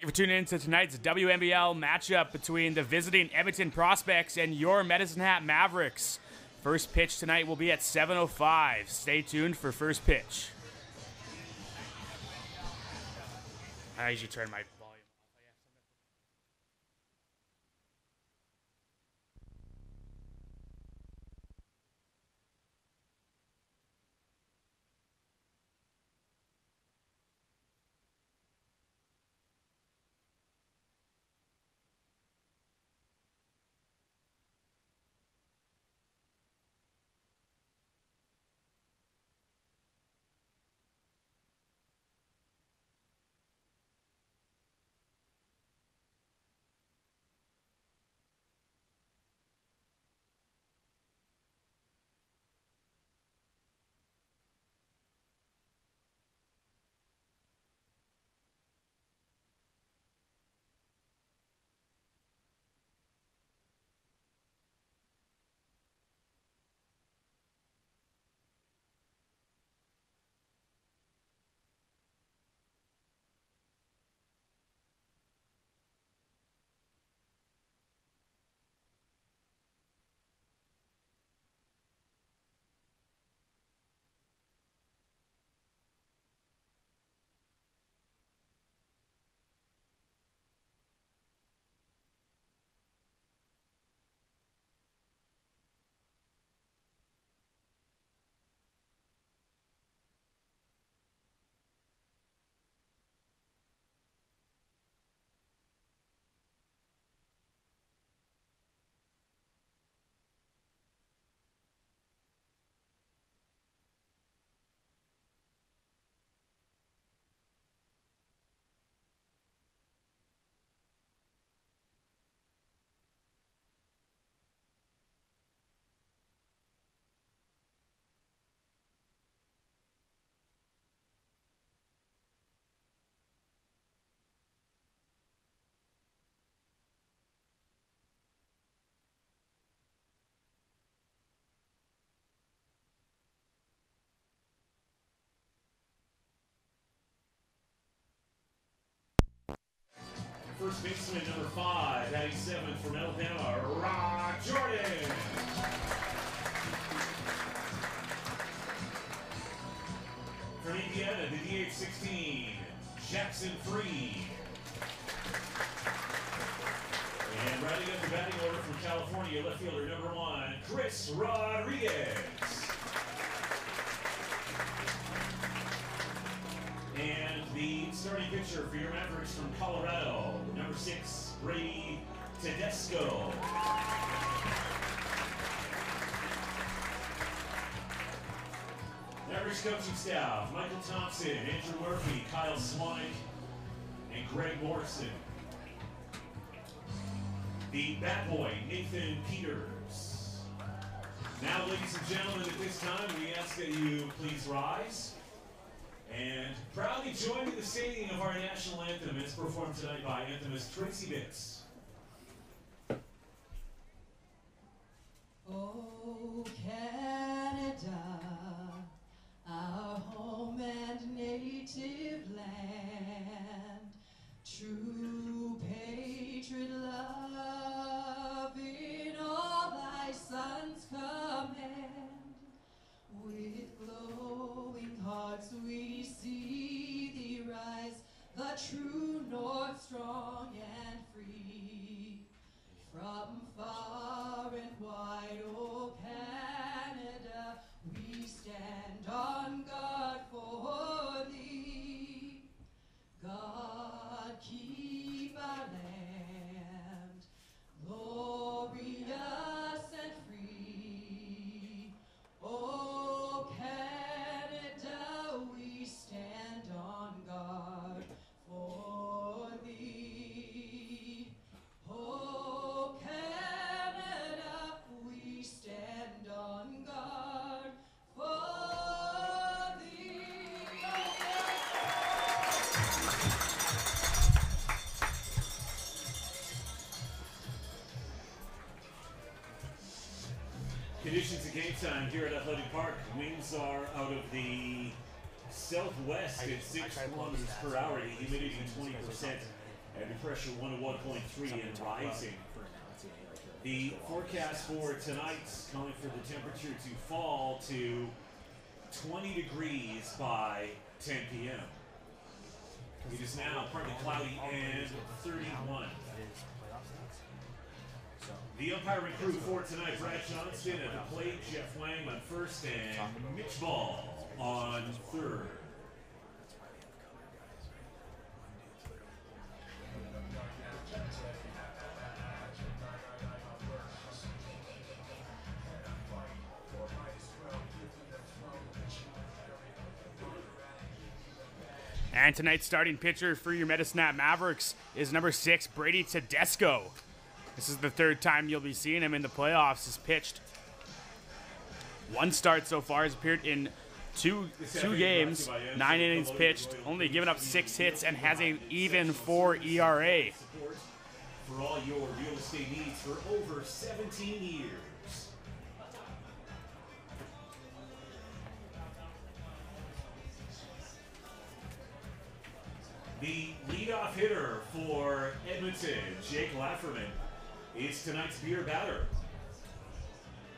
for tuning in to tonight's WNBL matchup between the visiting Edmonton Prospects and your Medicine Hat Mavericks. First pitch tonight will be at 7:05. Stay tuned for first pitch. I usually turn my volume. First baseman, number 5, batting 7th from Alabama, Rod Jordan. From Indiana, the DH-16, Jackson Freed. And rounding up the batting order from California, left fielder number 1, Chris Rodriguez. And the starting pitcher for your Mavericks from Colorado, number 6, Brady Tedesco. Mavericks coaching staff, Michael Thompson, Andrew Murphy, Kyle Swanwick, and Greg Morrison. The bat boy, Nathan Peters. Now, ladies and gentlemen, at this time, we ask that you please rise. And proudly joining the singing of our national anthem is performed tonight by anthemist Tracy Bitts. Oh, Canada, our home and native land, true patriot love in all thy sons command. With glowing hearts we see thee rise, the true north strong and free. From far and wide, oh Canada, we stand on guard for thee. God keep our land glorious and free. Oh Canada, we stand on guard for thee. Oh Canada, we stand on guard for thee. Conditions at game time here at Athletic Park. Winds are out of the southwest at 6 kilometers per hour. The humidity 20%. Heavy pressure 101.3 and rising. The forecast for tonight's calling for the temperature to fall to 20 degrees by 10 p.m. It is now partly cloudy and 31. The umpiring crew for tonight: Brad Johnston at the plate, Jeff Wang on first, and Mitch Ball on third. And tonight's starting pitcher for your Medicine Hat Mavericks is number 6, Brady Tedesco. This is the third time you'll be seeing him in the playoffs. He's pitched 1 start so far. He's appeared in two games, 9 innings pitched, only given up 6 hits, and has an even 4 ERA. For all your real estate needs for over 17 years. The leadoff hitter for Edmonton, Jake Lafferman, is tonight's beer batter.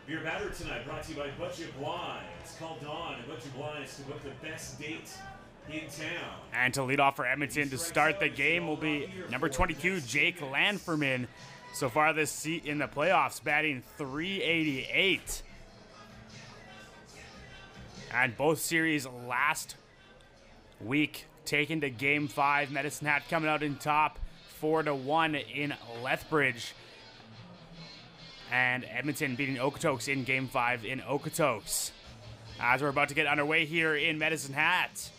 Beer batter tonight brought to you by Budget Blinds. Call Dawn at Budget Blinds to book the best date in town. And to lead off for Edmonton to start the game will be number 22, Jake Lafferman. So far this seat in the playoffs, batting .388. And both series last week taken to Game 5. Medicine Hat coming out in top 4-1 in Lethbridge. And Edmonton beating Okotoks in Game 5 in Okotoks. As we're about to get underway here in Medicine Hat.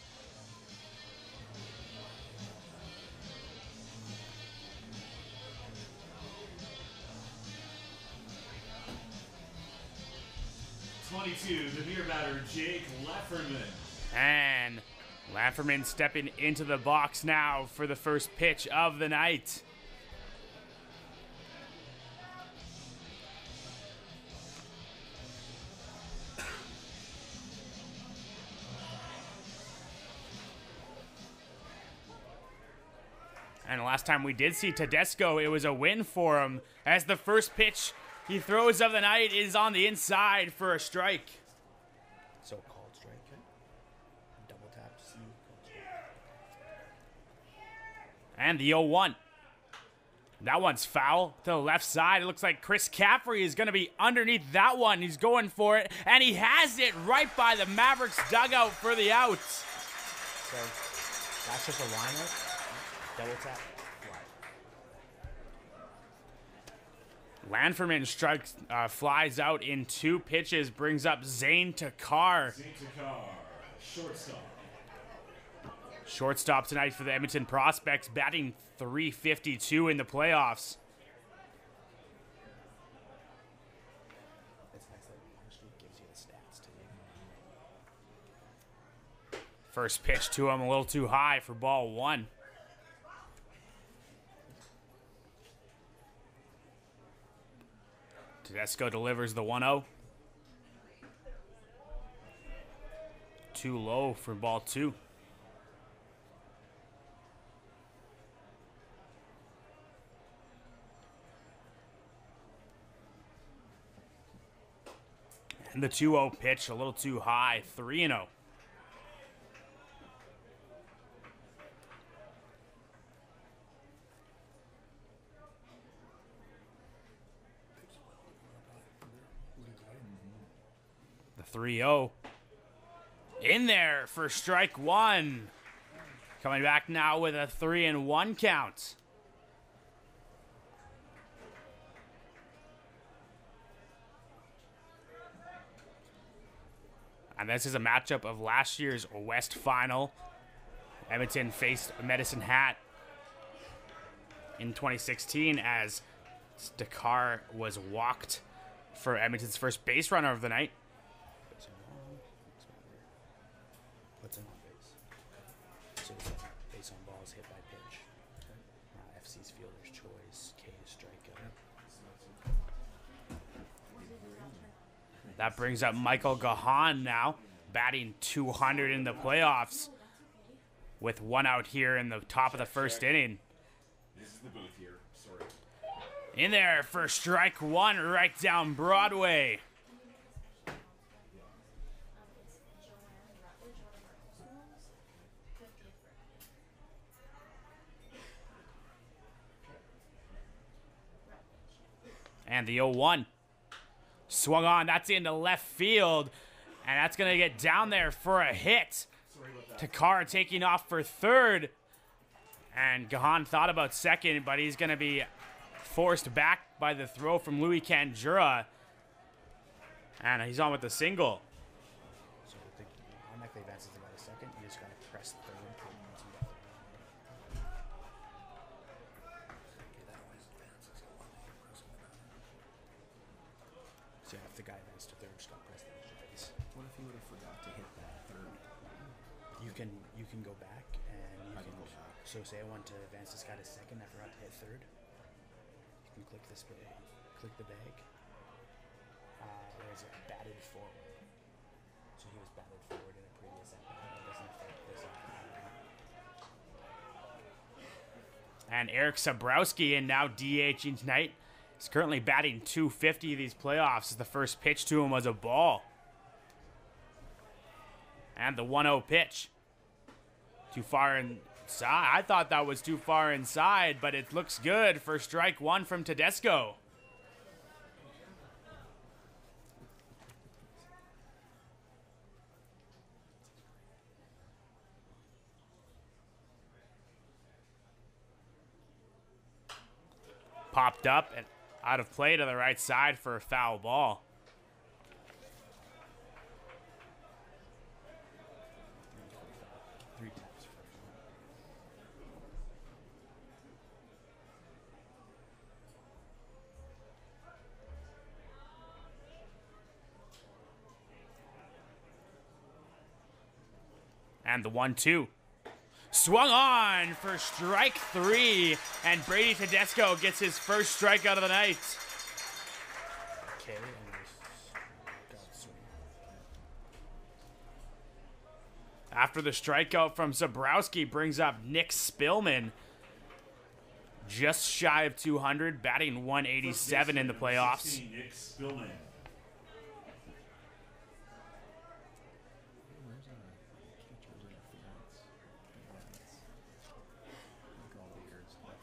The beer batter, Jake Lafferman. And Lafferman stepping into the box now for the first pitch of the night. And the last time we did see Tedesco, it was a win for him, as the first pitch he throws of the night is on the inside for a strike. So-called strike. Double tap. And the 0-1. That one's foul to the left side. It looks like Chris Caffrey is going to be underneath that one. He's going for it, and he has it right by the Mavericks dugout for the out. So that's just a lineup. Double tap. Lafferman strikes, flies out in 2 pitches, brings up Zane Takar. Zane Takar, shortstop. Shortstop tonight for the Edmonton Prospects, batting .352 in the playoffs. It's nice that Street gives you the stats too. First pitch to him a little too high for ball 1. Tedesco delivers the 1-0. Too low for ball 2. And the 2-0 pitch a little too high, 3-0. The 3-0 in there for strike 1. Coming back now with a 3-1 count. And this is a matchup of last year's West Final. Edmonton faced Medicine Hat in 2016 as Dakar was walked for Edmonton's first base runner of the night. What's in on base? So it's base on balls hit by pitch. FC's fielder's choice. K is strikeout. That brings up Michael Gahan now, batting .200 in the playoffs with 1 out here in the top of the first inning. This is the booth here. Sorry. In there for strike one, right down Broadway. And the 0-1. Swung on. That's into left field. And that's going to get down there for a hit. Takar taking off for third. And Gahan thought about second, but he's going to be forced back by the throw from Louis Kanjura. And he's on with the single. So the automatically advances about a second. You just got to press third. So if the guy advances to third, just got to press the base. What if he would have forgot to hit that third? You can go back and you can go back. So say I want to advance this guy to second, I forgot to hit third. You can click this bag, click the bag. There's a batted forward. So he was batted forward in a previous at bat. It doesn't affect this at bat. And Eric Sabrowski, and now DHing tonight, is currently batting .250 these playoffs. The first pitch to him was a ball. And the 1-0 pitch. Too far inside. I thought that was too far inside, but it looks good for strike one from Tedesco. Popped up and out of play to the right side for a foul ball. Three taps first. And the 1-2. Swung on for strike three, and Brady Tedesco gets his first strikeout of the night. Okay, and got swing. After the strikeout from Zabrowski brings up Nick Spillman. Just shy of 200, batting 187 in the playoffs. 16, Nick Spillman. Where's catcher's interference? Look at all the years left.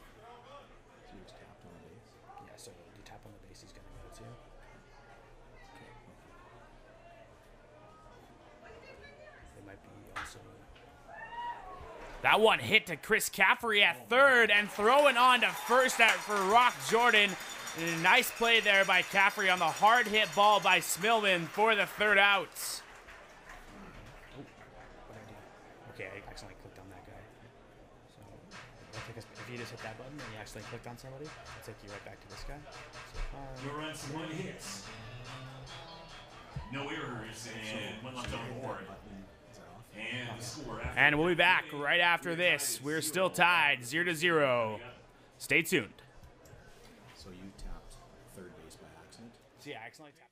So he was tapped on the base. Yeah, so you tap on the base, he's gonna go too. It might be also. That one hit to Chris Caffrey at third and throwing on to first for Rock Jordan. And a nice play there by Caffrey on the hard hit ball by Smillman for the third out. What did I do? Okay, I accidentally clicked on that guy. So if you just hit that button and you accidentally clicked on somebody, it'll take you right back to this guy. So, Your runs, 1 hit. No errors and 1 left on board. And the score after And we'll be back right after this. We're still tied 0-0. Stay tuned. So you tapped third base by accident? See, I accidentally tapped.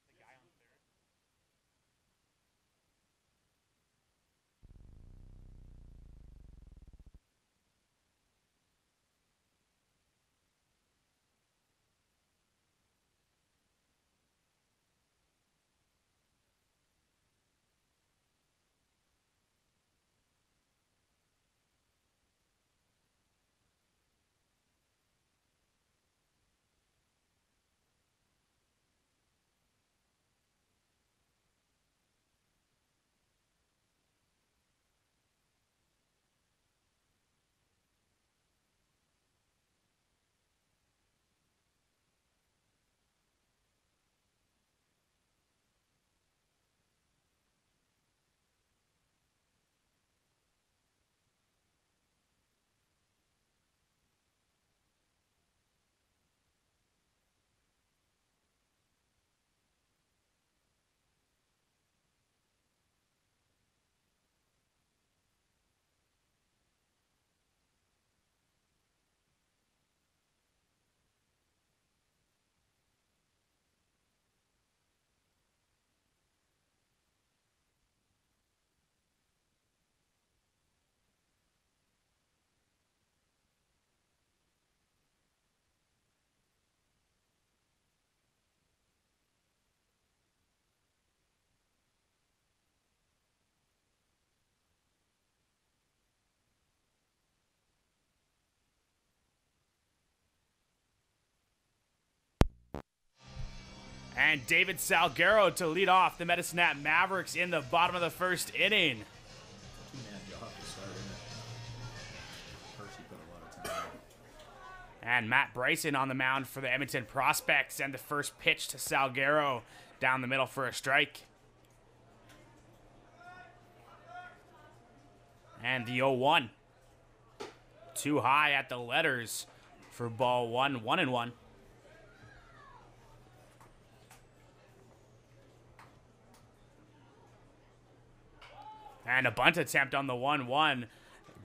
And David Salguero to lead off the Medicine Mavericks in the bottom of the first inning. Two-man job to start, isn't it? First, he put a lot of time in. And Matt Bryson on the mound for the Edmonton Prospects, and the first pitch to Salguero down the middle for a strike. And the 0-1. Too high at the letters for ball one, 1-1. And a bunt attempt on the 1-1.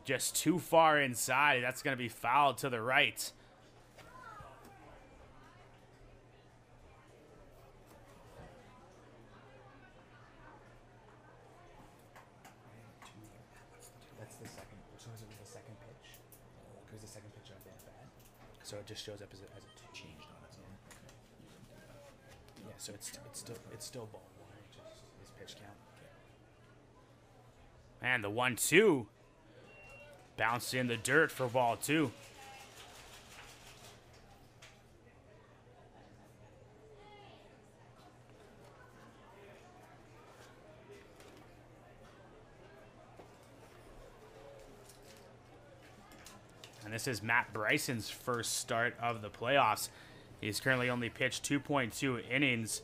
Just too far inside. That's going to be fouled to the right. That's the second. So it was the second pitch. It was the second pitch of that bat. So it just shows up as a two. Changed on its own. Okay. Yeah. So it's still ball one. Just his pitch count. And the 1-2. Bounced in the dirt for ball 2. And this is Matt Bryson's first start of the playoffs. He's currently only pitched 2.2 innings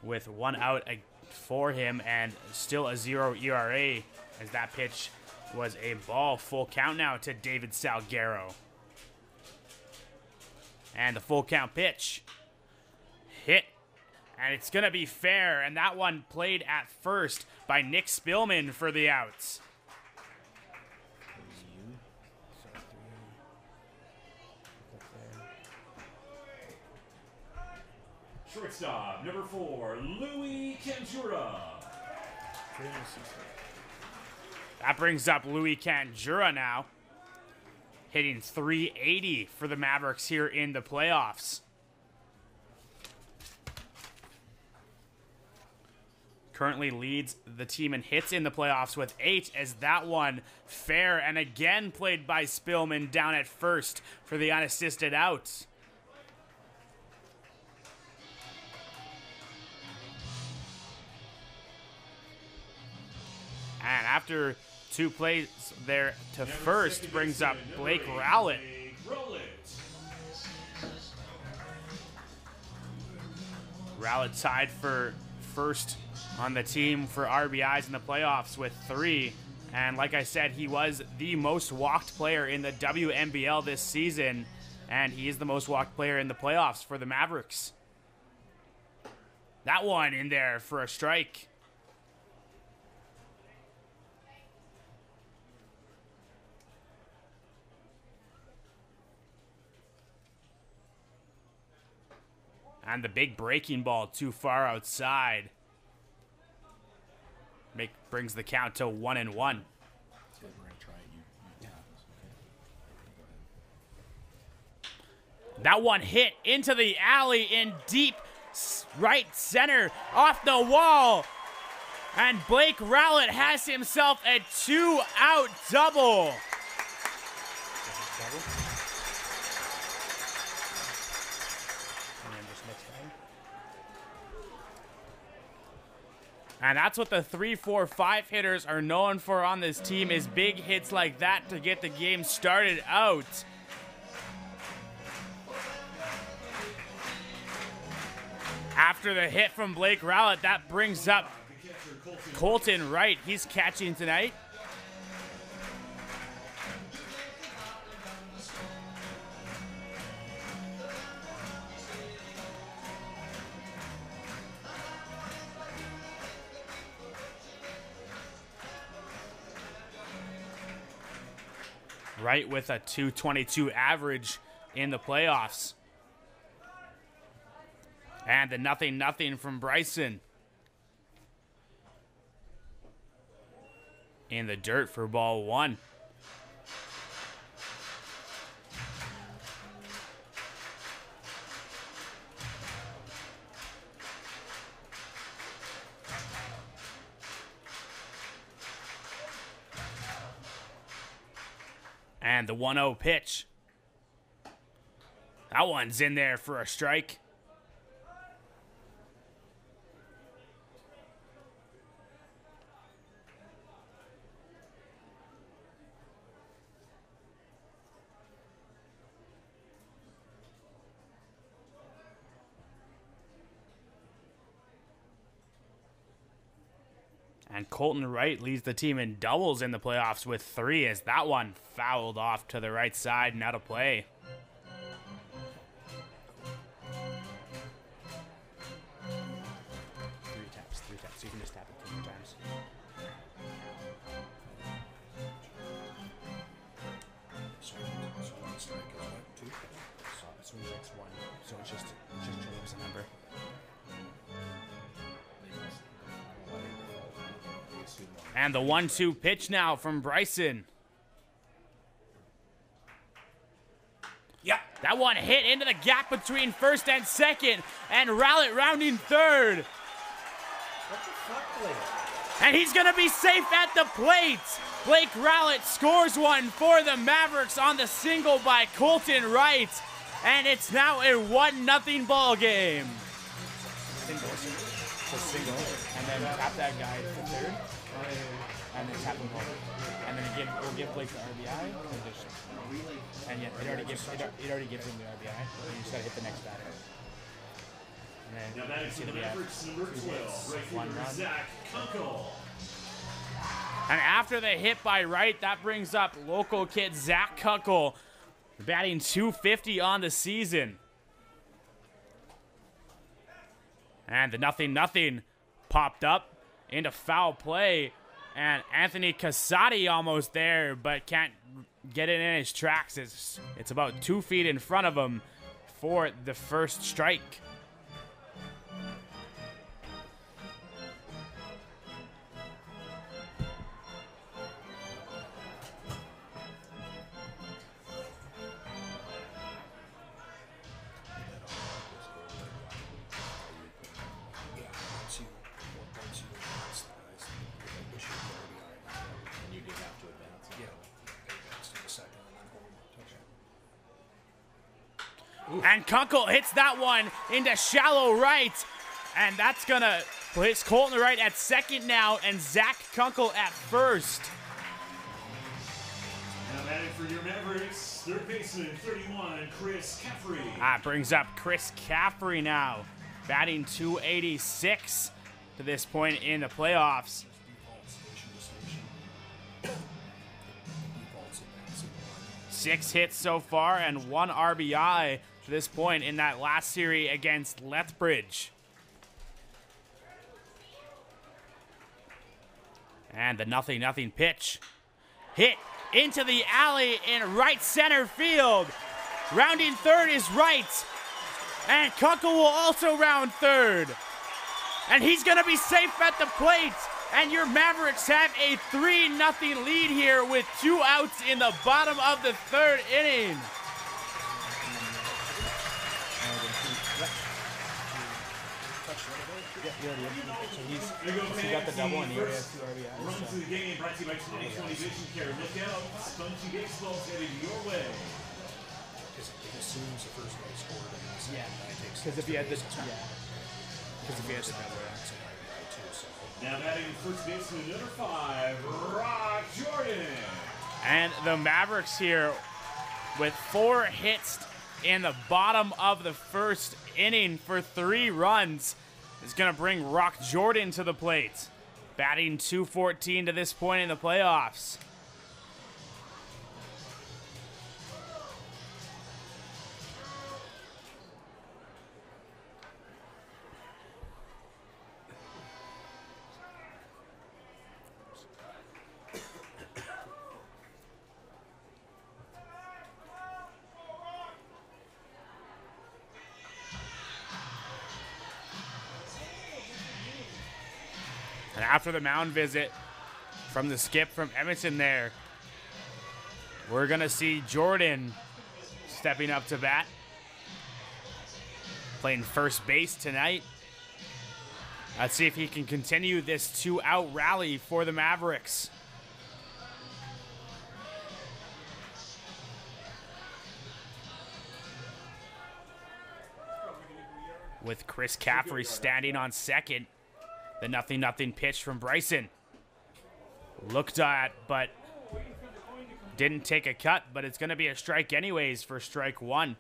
with 1 out for him and still a 0 ERA, as that pitch was a ball. Full count now to David Salguero. And the full count pitch. Hit. And it's going to be fair. And that one played at first by Nick Spillman for the outs. Shortstop, number 4, Louis Canjura. That brings up Louis Canjura now. Hitting .380 for the Mavericks here in the playoffs. Currently leads the team in hits in the playoffs with 8, as that one fair and again played by Spillman down at first for the unassisted out. And after 2 plays there to first, brings up Blake Rowlett. Rowlett tied for first on the team for RBIs in the playoffs with 3. And like I said, he was the most walked player in the WNBL this season. And he is the most walked player in the playoffs for the Mavericks. That one in there for a strike. And the big breaking ball too far outside. Brings the count to 1-1. We're going to try it. You That one hit into the alley in deep right center off the wall. And Blake Rowlett has himself a 2-out double. And that's what the 3, 4, 5 hitters are known for on this team, is big hits like that to get the game started out. After the hit from Blake Rowlett, that brings up Colton Wright. He's catching tonight. Right with a .222 average in the playoffs. And the 0-0 from Bryson. In the dirt for ball 1. And the 1-0 pitch. That one's in there for a strike. And Colton Wright leads the team in doubles in the playoffs with 3 as that one fouled off to the right side and out of play. Three taps. You can just tap it 2 more times. So one strike is what? 2? So it's 1. So it's just James a number. And the 1-2 pitch now from Bryson. Yeah. That one hit into the gap between first and second. And Rowlett rounding third. What the fuck, Blake? And he's going to be safe at the plate. Blake Rowlett scores one for the Mavericks on the single by Colton Wright. And it's now a 1-0 ball game. Single. So single. And then tap that guy for third. And then tap him home. And then we'll give Blake the RBI. And yeah, it already gives him the RBI. You just gotta hit the next batter. And then Now that is the Mavericks number 12, right fielder Zach Kunkel. And after the hit by Wright, that brings up local kid Zach Kunkel, batting .250 on the season. And the 0-0 popped up into foul play. And Anthony Casati almost there, but can't get it in his tracks. It's about 2 feet in front of him for the first strike. And Kunkel hits that one into shallow right. And that's going to place Colton Wright at second now and Zach Kunkel at first. Now batting for your Mavericks, third baseman, 31, Chris Caffrey. That brings up Chris Caffrey now, batting .286 to this point in the playoffs. 6 hits so far and 1 RBI to this point in that last series against Lethbridge. And the 0-0 pitch hit into the alley in right center field. Rounding third is Wright. And Kunkel will also round third. And he's going to be safe at the plate. And your Mavericks have a 3-0 lead here with 2 outs in the bottom of the third inning. He got the double and he already has 2 RBIs. Run to the game brought to you by 2020 Vision Care. Look out, Spongy Baseball's headed your way. Because it assumes the first guy scored and the second guy takes Because if he had the double, Now batting first baseman number 5, Rock Jordan. And the Mavericks here with 4 hits in the bottom of the first inning for 3 runs is going to bring Rock Jordan to the plate. Batting .214 to this point in the playoffs. And after the mound visit from the skip from Edmonton there, we're going to see Jordan stepping up to bat. Playing first base tonight. Let's see if he can continue this 2-out rally for the Mavericks. With Chris Caffrey standing on second. The 0-0 pitch from Bryson. Looked at, but didn't take a cut, but it's going to be a strike anyways for strike 1.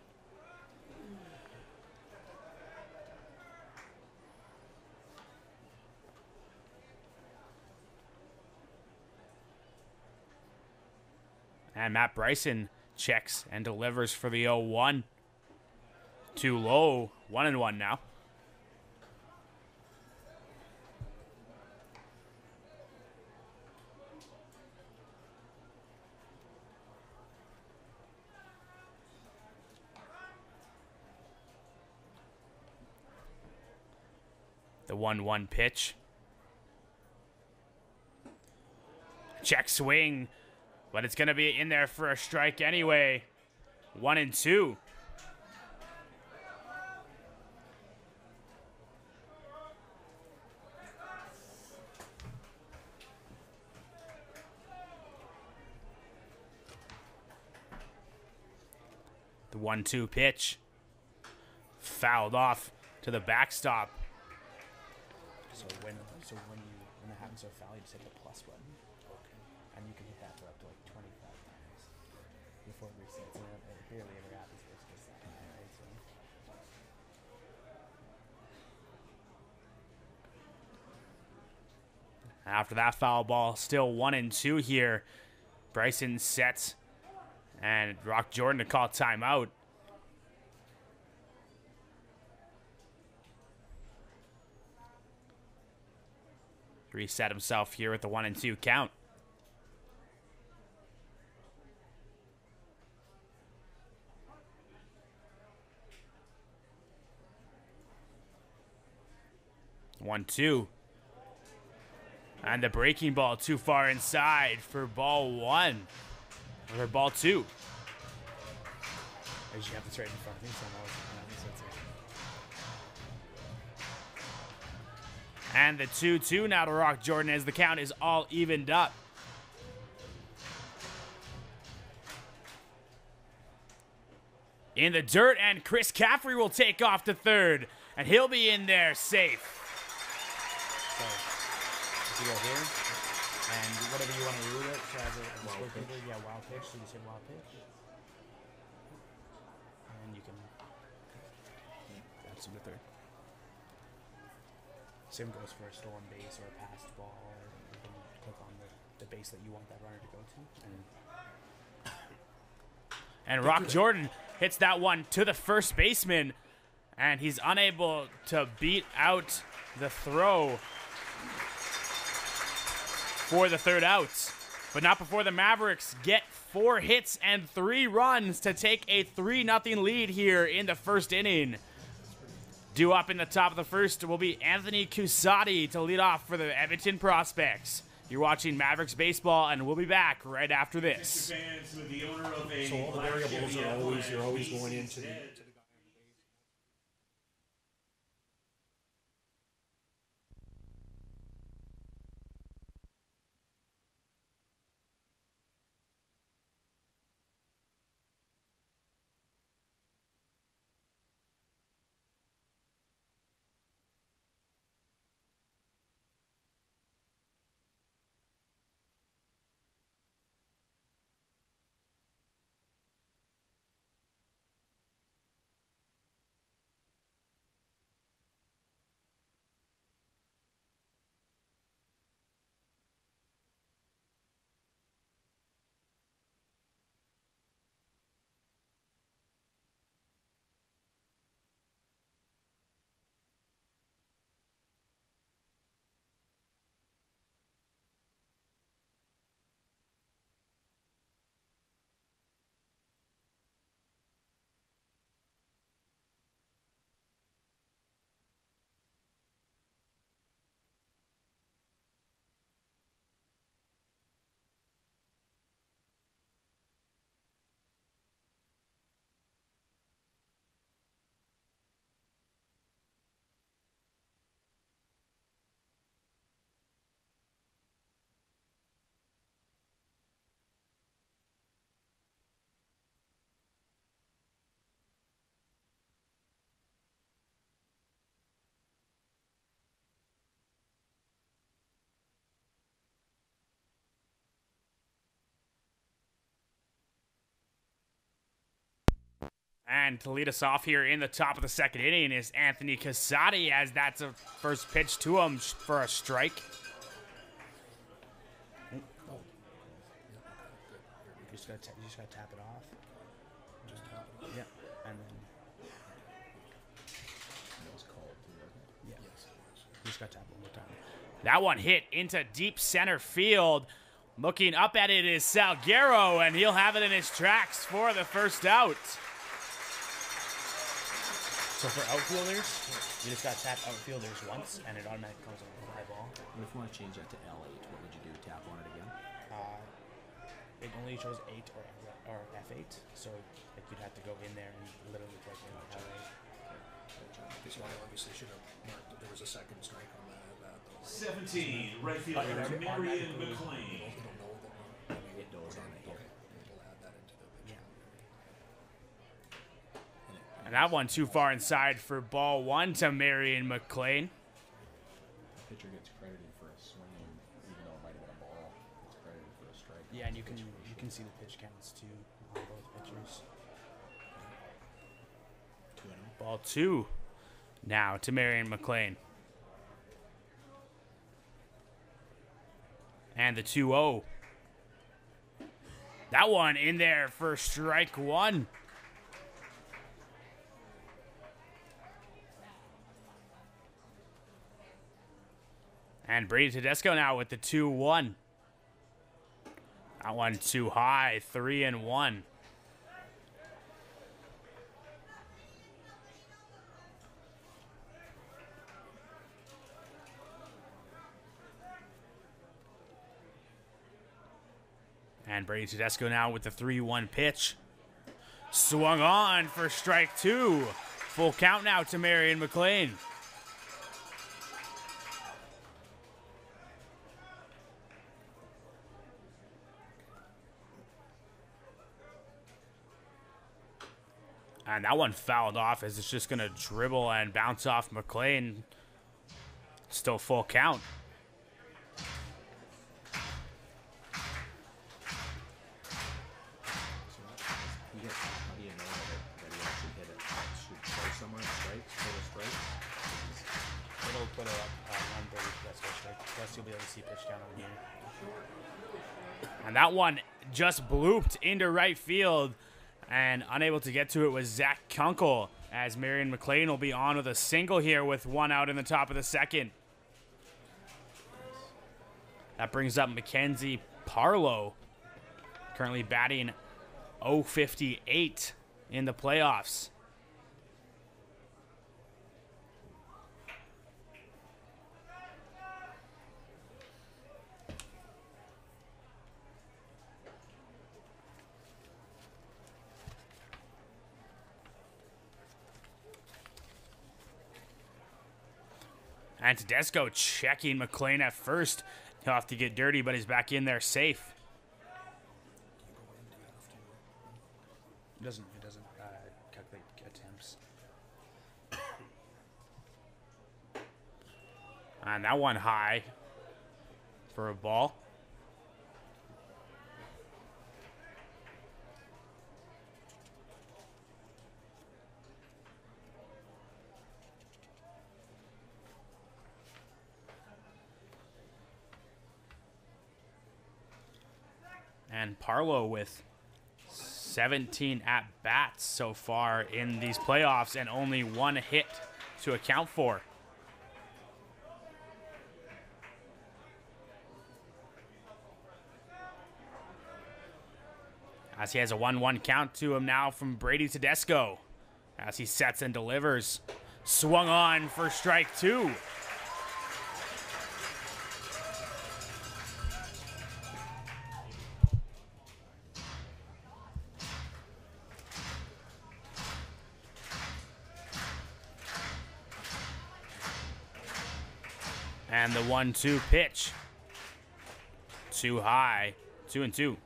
And Matt Bryson checks and delivers for the 0-1. Too low. 1-1 now. The 1-1 pitch. Check swing. But it's going to be in there for a strike anyway. 1-2. The 1-2 pitch. Fouled off to the backstop. So when it happens so foul, you just hit the plus button. Okay. And you can hit that for up to like 25 times before it resets. And it barely ever happens for just a second, right? So. After that foul ball, still 1-2 here. Bryson sets and Rock Jordan to call timeout. Reset himself here with the 1-2 count. One, two. And the breaking ball too far inside for ball one. Or ball two. I usually have this right in front of me, so I'm always looking at this. And the 2-2 now to Rock Jordan as the count is all evened up. In the dirt, and Chris Caffrey will take off to third, and he'll be in there safe. So, if you go here, and whatever you want to rule it, so as a scorekeeper, yeah, wild pitch, so you just hit wild pitch. And you can that's in the third. Same goes for a stolen base or a passed ball, or you can click on the base that you want that runner to go to. And Rock Jordan hits that one to the first baseman, and he's unable to beat out the throw for the third out. But not before the Mavericks get 4 hits and 3 runs to take a 3-0 lead here in the first inning. Due up in the top of the first will be Anthony Cusati to lead off for the Edmonton Prospects. You're watching Mavericks baseball, and we'll be back right after this. So all the variables are always, you're always going into the And to lead us off here in the top of the second inning is Anthony Casati, as that's a first pitch to him for a strike. You're You just gotta tap it off. Just tap it. Yeah, and then That was called too, wasn't it? yeah, Yes, it was. you just gotta tap one more time. That one hit into deep center field. Looking up at it is Salguero, and he'll have it in his tracks for the first out. So for outfielders, you just gotta tap outfielders once, and it automatically comes with a high ball. And if you want to change that to L8, what would you do? Tap on it again? It only shows 8 or F8, so like you'd have to go in there and literally click in L8. This one obviously should have marked that there was a second strike on that. 17, right fielder Marion McLean. It'll know that it knows on it here. It'll add that into the pitch. Yeah. And that one too far inside for ball 1 to Marion McLean. The pitcher gets credited for a swing, even though it might have been a ball. It's credited for a strike. Yeah, and you can see the pitch counts too on both pitchers. 2-0. Ball 2 now to Marion McLean. And the 2-0. That one in there for strike 1. And Brady Tedesco now with the 2-1. That one too high, 3-1. And Brady Tedesco now with the 3-1 pitch. Swung on for strike 2. Full count now to Marion McLean. And that one fouled off as it's just going to dribble and bounce off McLean. Still full count. How do you know that he actually hit it? Should show somewhere strikes, total strikes? It'll put it up on Brady Tedesco strike. Plus you'll be able to see pitch count over here. And that one just blooped into right field. And unable to get to it was Zach Kunkel, as Marion McLean will be on with a single here with 1 out in the top of the second. That brings up Mackenzie Parlow, currently batting .058 in the playoffs. And Tedesco checking McLean at first. He'll have to get dirty, but he's back in there safe. It doesn't calculate attempts. And that one high for a ball. And Parlow with 17 at-bats so far in these playoffs and only 1 hit to account for. As he has a 1-1 count to him now from Brady Tedesco. As he sets and delivers. Swung on for strike 2. And the 1-2 pitch. Too high. 2-2.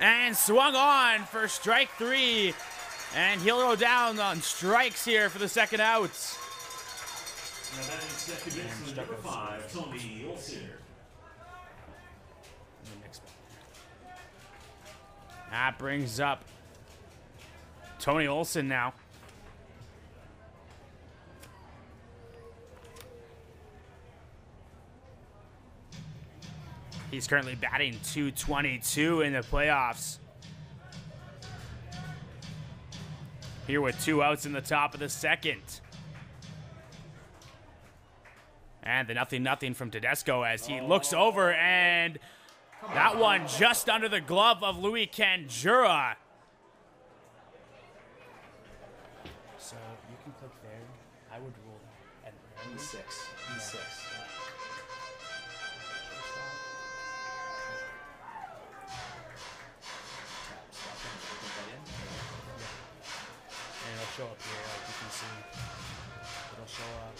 And swung on for strike 3. And he'll go down on strikes here for the second outs. Now that is second baseman number 5, Tony Olsen. The next one. That brings up Tony Olson now. He's currently batting .222 in the playoffs. Here with 2 outs in the top of the second. And the 0-0 from Tedesco as he looks over, and that one just under the glove of Louis Canjura. So you can click there. I would rule that. And E6. E6. And it'll show up here, like you can see. It'll show up.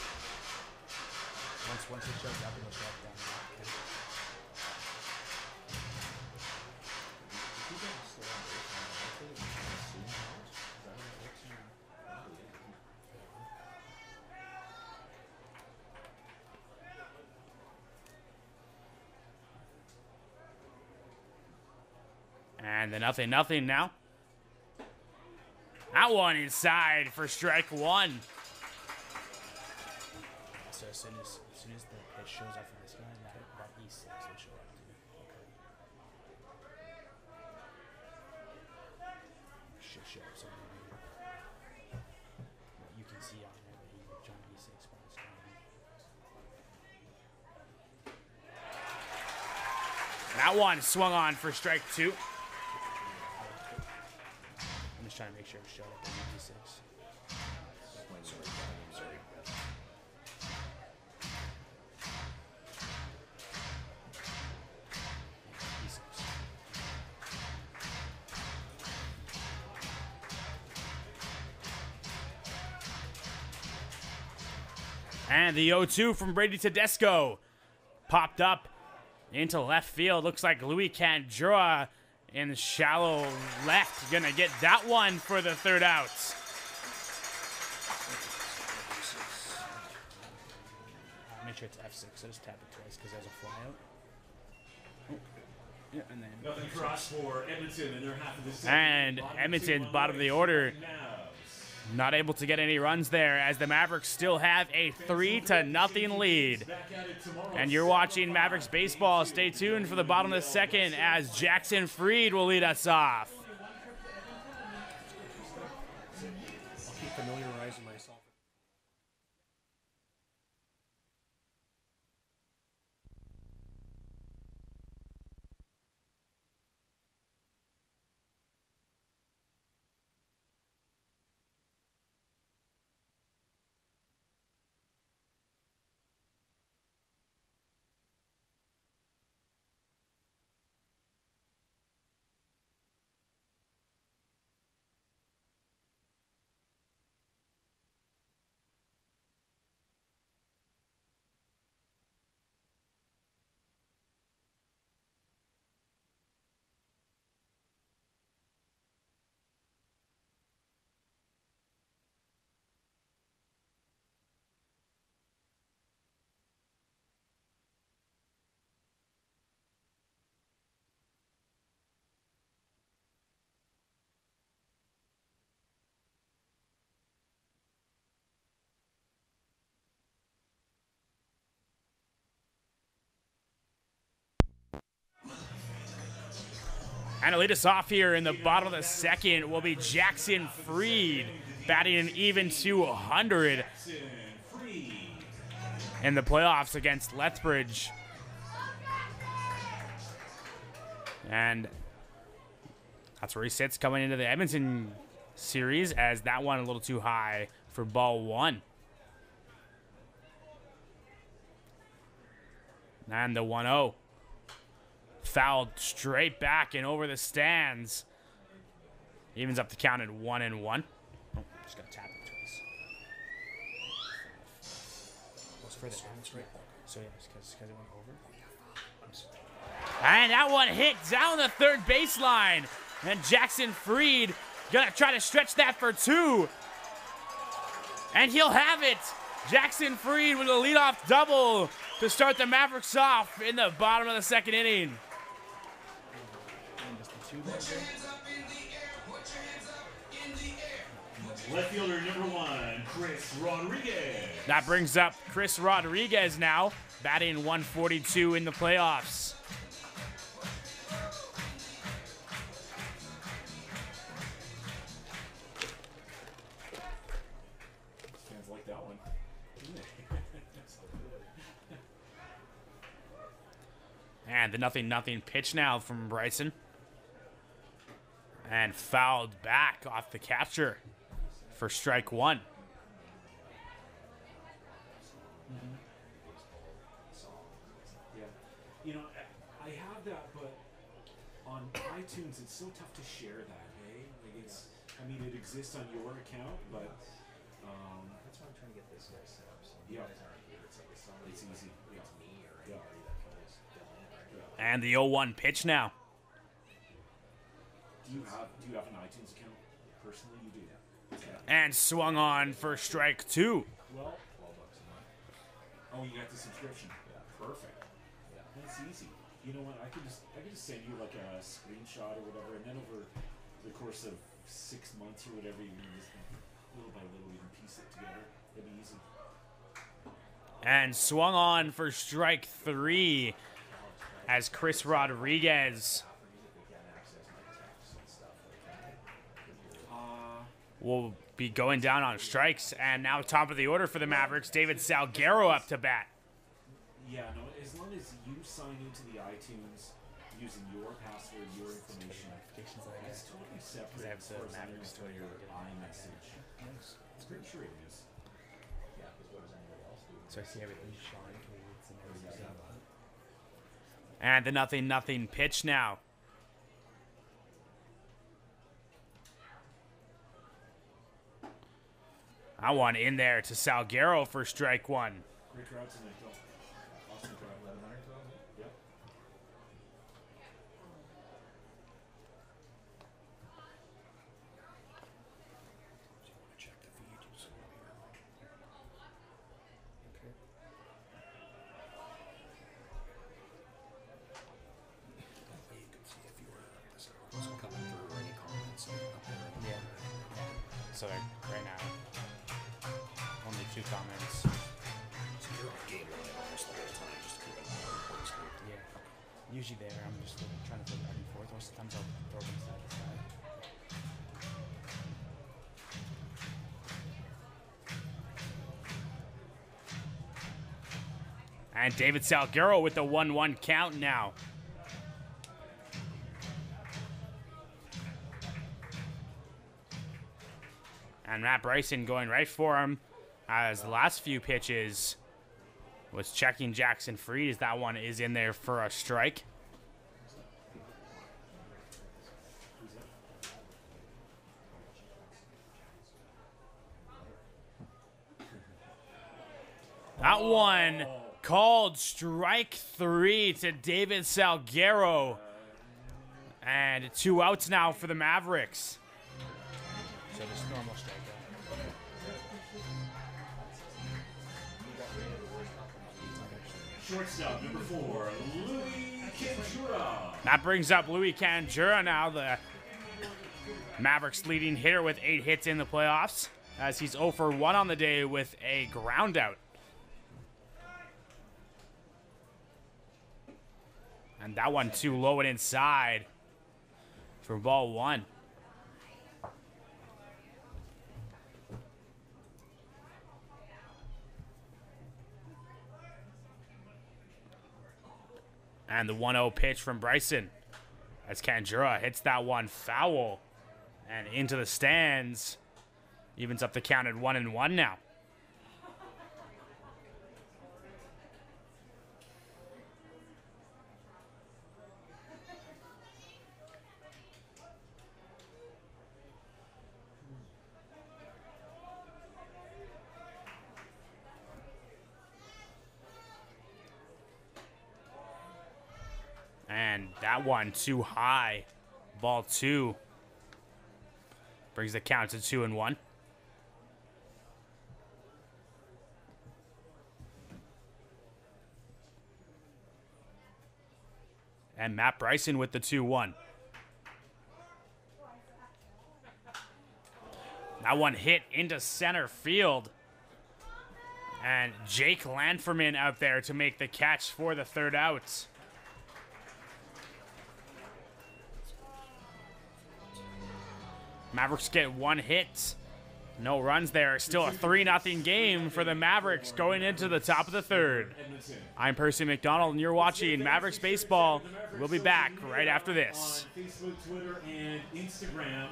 Once it shows up, it'll show up down there. And the 0-0 now. That one inside for strike 1. So as soon as the pitch shows up for this guy, that E6 will show up too. Okay. Should show up somewhere here. You can see on there that he jumped E6 when it's going. That one swung on for strike 2. I'm just trying to make sure it showed up in E6. And the 0-2 from Brady Tedesco popped up into left field. Looks like Louis Canjura in the shallow left gonna get that one for the 3rd out. Make sure it's F6. So just tap it twice because there's a fly out. Oh. Yeah, and then Nothing cross for Edmonton in their half of the second. And Edmonton, bottom of the order, not able to get any runs there as the Mavericks still have a 3-0 lead. And you're watching Mavericks baseball. Stay tuned for the bottom of the second as Jackson Freed will lead us off. I'll keep familiarizing myself. And to lead us off here in the bottom of the second will be Jackson Freed, batting an even 200 in the playoffs against Lethbridge. And that's where he sits coming into the Edmonton series, as that one a little too high for ball 1. And the 1-0. Fouled straight back and over the stands. Evens up the count at 1-1. oh, just gotta tap it twice. What's for the ends, right? So yeah, because it went over. And that one hit down the 3rd baseline. And Jackson Freed gonna try to stretch that for 2. And he'll have it. Jackson Freed with a leadoff double to start the Mavericks off in the bottom of the 2nd inning. Left fielder number 1, Chris Rodriguez. That brings up Chris Rodriguez now, batting 142 in the playoffs. Fans like that one. And the 0-0 pitch now from Bryson. And fouled back off the capture for strike 1. Yeah. You know, I have that, but on iTunes, it's so tough to share that, hey? Like it's, I mean, it exists on your account, but That's why I'm trying to get this guy set up. So you Yeah. guys aren't here. It's like if somebody, it's easy. it's me or Yeah. anybody that can just fill in, right? And the 0-1 pitch now. Do you have an iTunes account? Personally, you do. Yeah. And swung on for strike 2. Well, $12 a month. oh, you got the subscription. Yeah. Perfect. Yeah. That's easy. You know what? I could just send you like a screenshot or whatever, and then over the course of 6 months or whatever, you can just little by little you can piece it together. It'd be easy. And swung on for strike 3 as Chris Rodriguez will be going down on strikes. And now top of the order for the Mavericks, David Salguero up to bat. Yeah, no. As long as you sign into the iTunes using your password, your information, it's totally separate. I have as the far as I know Mavericks from your iMessage. It's pretty sure it is. Yeah, because what does anybody else do? So I see everything Sean tweets and everything. And the 0-0 pitch now. That one in there to Salguero for strike 1. Great crowd tonight, though. Awesome crowd. 1100, Yep. Check the feed. Just go here. Okay. That way you can see if you were was coming through or any comments up there. Yeah. So right now, only 2 comments. So you're on game line almost the whole time, just to keep it reports here. Yeah. Usually there, I'm just trying to flip back and forth. Most of the times I'll throw them side to side. And David Salguero with the 1-1 count now. And Matt Bryson going right for him as the last few pitches was checking Jackson Freeze. That one is in there for a strike. That one called strike 3 to David Salguero. And 2 outs now for the Mavericks. So just normal strikeout. Shortstop number 4, Louis Canjura. That brings up Louis Canjura now, the Mavericks leading hitter with 8 hits in the playoffs, as he's 0 for 1 on the day with a ground out. And that one too low and inside for ball 1. And the 1-0 pitch from Bryson as Canjura hits that one foul and into the stands. Evens up the count at 1-1 now. And that one too high. Ball 2. Brings the count to 2-1. And Matt Bryson with the 2-1. That one hit into center field. And Jake Lanferman out there to make the catch for the third out. Mavericks get one hit. No runs there. Still a 3-0 game for the Mavericks going into the top of the third. I'm Percy McDonald, and you're watching Mavericks Baseball. We'll be back right after this. On Facebook, Twitter, and Instagram.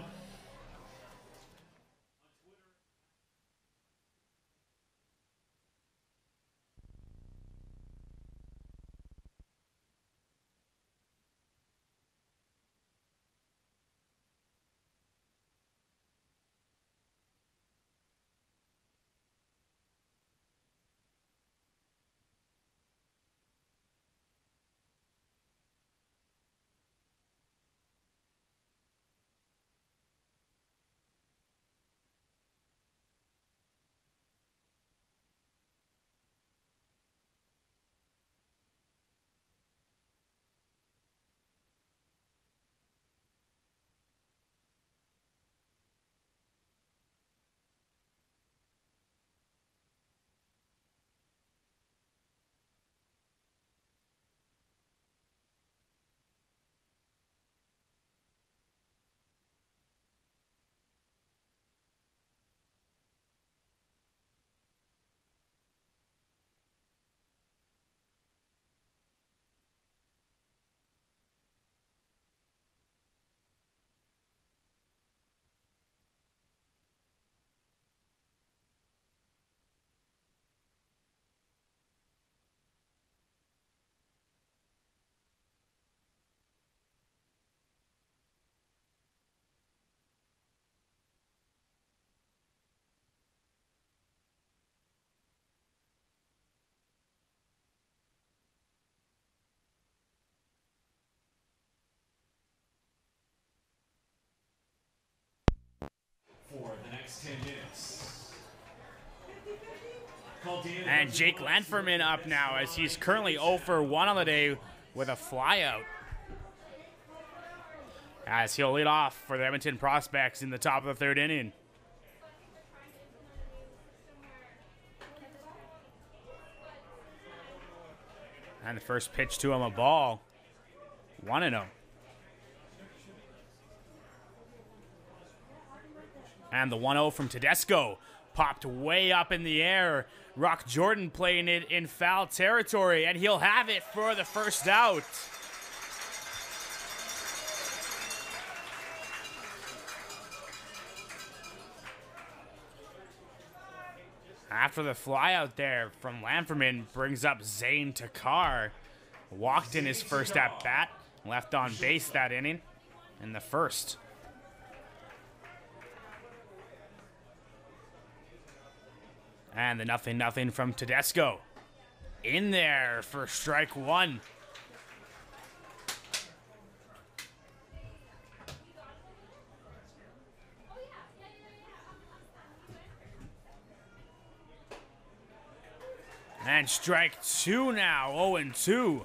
For the next 10 minutes. And Jake Lanferman up now as he's currently 0 for 1 on the day with a flyout. As he'll lead off for the Edmonton Prospects in the top of the third inning. And the first pitch to him, a ball. 1-0. And the 1-0 from Tedesco popped way up in the air. Rock Jordan playing it in foul territory, and he'll have it for the first out. After the fly out there from Lanferman brings up Zane Takar. Walked in his first at bat, left on base that inning in the first. And the 0-0 from Tedesco. In there for strike one. And strike two now, 0-2.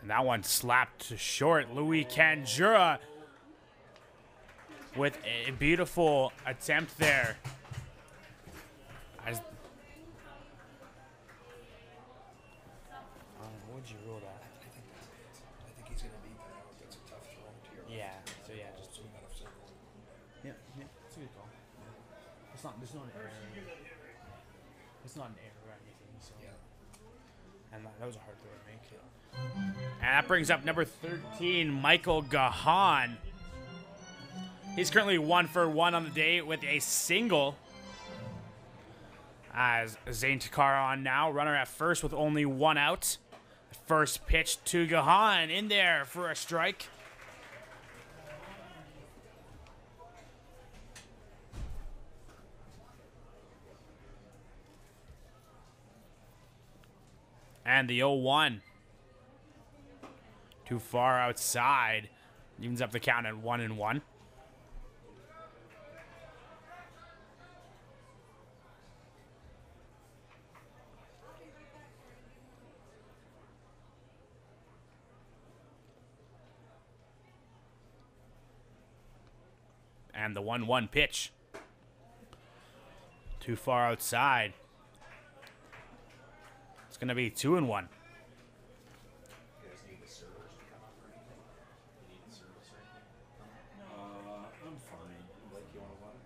And that one slapped to short. Louis Kanjura with a beautiful attempt there. As what would you rule that? I think he's going to beat that out. That's a tough throw to your Yeah, so yeah, just swing out of circle. yeah, it's a good call. It's not, there's not an error. It's not an error or anything, so. Yeah. And that was a hard throw to make. And that brings up number 13, Michael Gahan. He's currently 1 for 1 on the day with a single. As Zane Takar on now, runner at first with only 1 out. First pitch to Gahan in there for a strike. And the 0-1. Too far outside. Evens up the count at 1-1. And the 1-1 pitch. Too far outside. It's going to be 2-1. I'm fine. Blake, you want a water?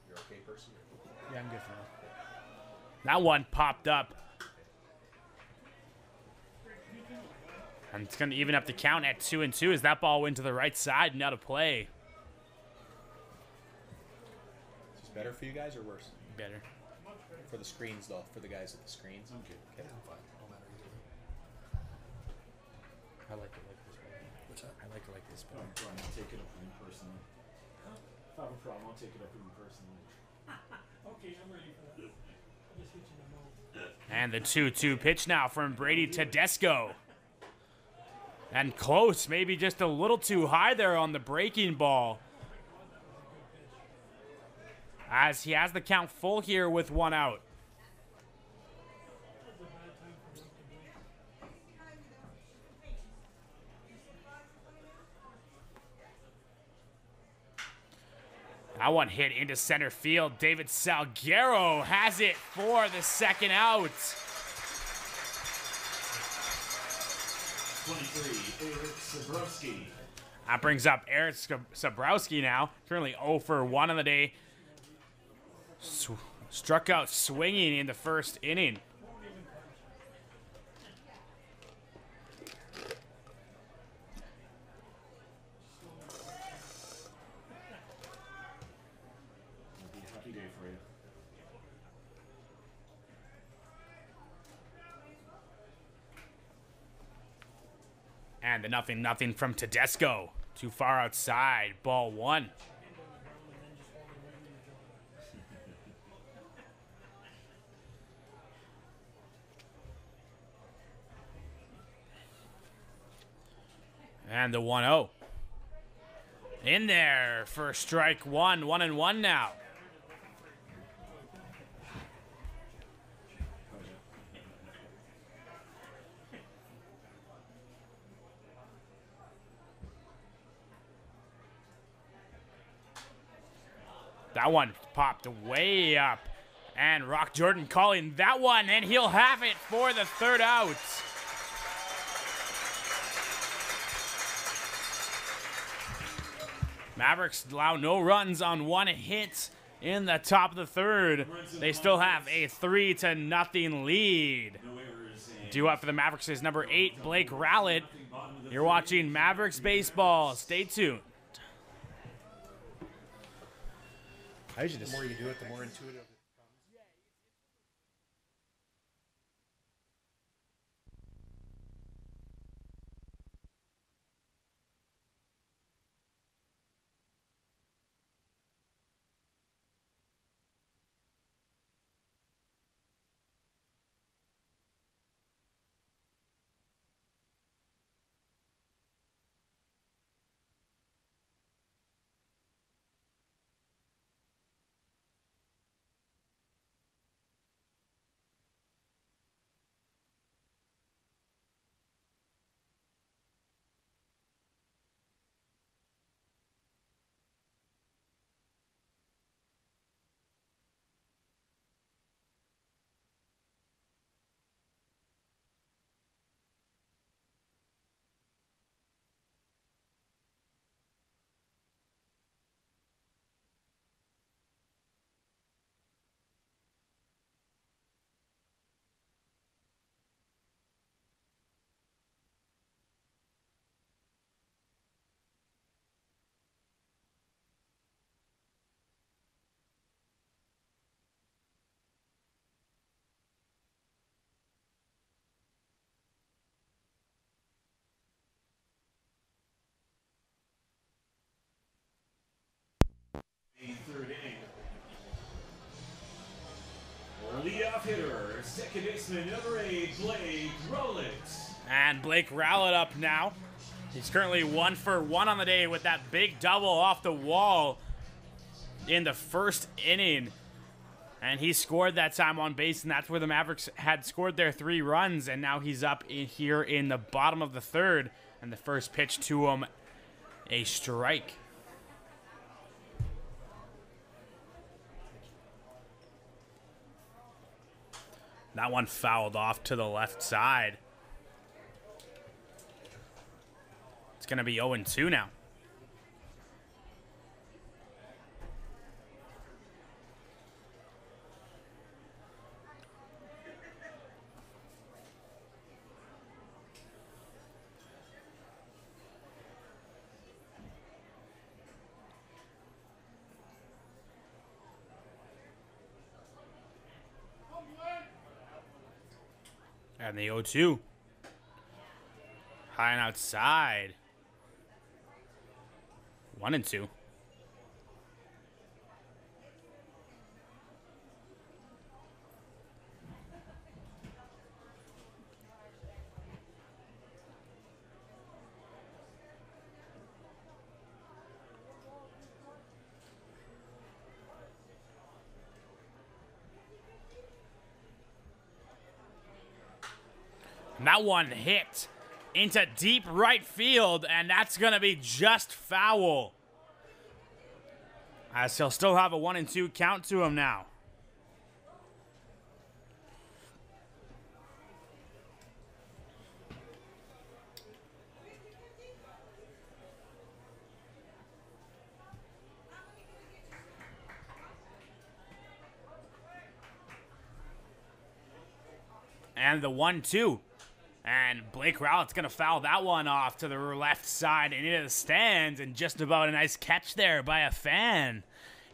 You're okay, Percy? Yeah, I'm good for now. That one popped up. And it's going to even up the count at 2-2 as that ball went to the right side and out of play. Is this better for you guys or worse? Better. For the screens, though. For the guys at the screens. I'm good. Okay. I'm fine. No matter either. I like it like this better. What's that? I like it like this better. I'll take it up with him personally. If I have a problem, I'll take it up with him personally. Okay, I'm ready for that. I just hit you in the nose. And the 2-2 pitch now from Brady Tedesco. And close, maybe just a little too high there on the breaking ball. As he has the count full here with 1 out. That one hit into center field. David Salguero has it for the second out. 23, Eric Sabrowski. That brings up Eric Sabrowski now. Currently 0 for 1 on the day. Struck out swinging in the first inning. It'll be a happy day for you. And the 0-0 from Tedesco. Too far outside. Ball 1. And the 1-0. In there for strike 1. 1-1 now. That one popped way up. And Rock Jordan calling that one, and he'll have it for the third out. Mavericks allow no runs on 1 hit in the top of the third. They still have a 3-0 lead. Due up for the Mavericks is number 8, Blake Rowlett. You're watching Mavericks baseball. Stay tuned. I usually The just more you do it, the more intuitive it becomes. The third inning. Leadoff hitter, second baseman, number 8, Blake Rowlett. And Blake Rowlett up now. He's currently 1 for 1 on the day with that big double off the wall in the first inning. And he scored that time on base, and that's where the Mavericks had scored their 3 runs. And now he's up here in the bottom of the third. And the first pitch to him a strike. That one fouled off to the left side. It's going to be 0-2 now. And the 0-2. High and outside. 1-2. And that one hit into deep right field, and that's going to be just foul. As he'll still have a 1-2 count to him now. And the 1-2. And Blake Rowlett's going to foul that one off to the left side and into the stands. And just about a nice catch there by a fan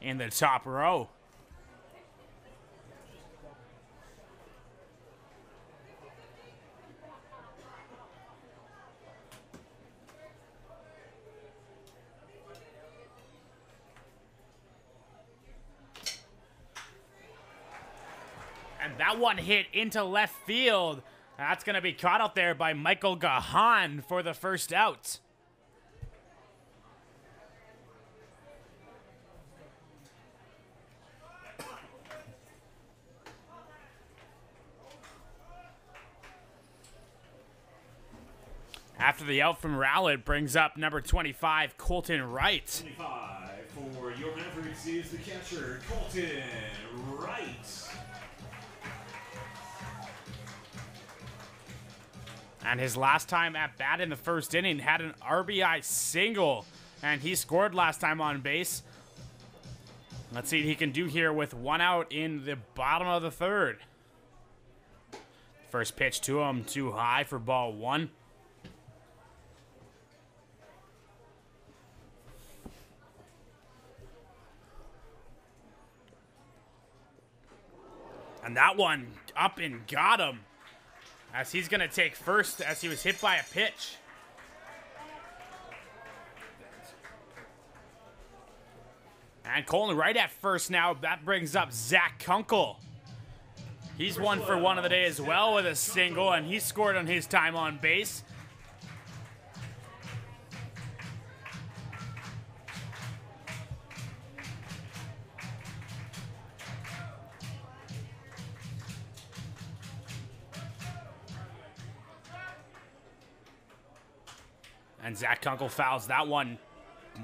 in the top row. And that one hit into left field. That's going to be caught out there by Michael Gahan for the first out. After the out from Rowlett brings up number 25, Colton Wright. 25 for your Mavericks is the catcher, Colton Wright. And his last time at bat in the first inning had an RBI single. And he scored last time on base. Let's see what he can do here with one out in the bottom of the third. First pitch to him, too high for ball one. And that one up and got him. As he's going to take first as he was hit by a pitch. And Colton right at first now. That brings up Zach Kunkel. He's 1 for 1 of the day as well with a single, and he scored on his time on base. And Zach Kunkel fouls that one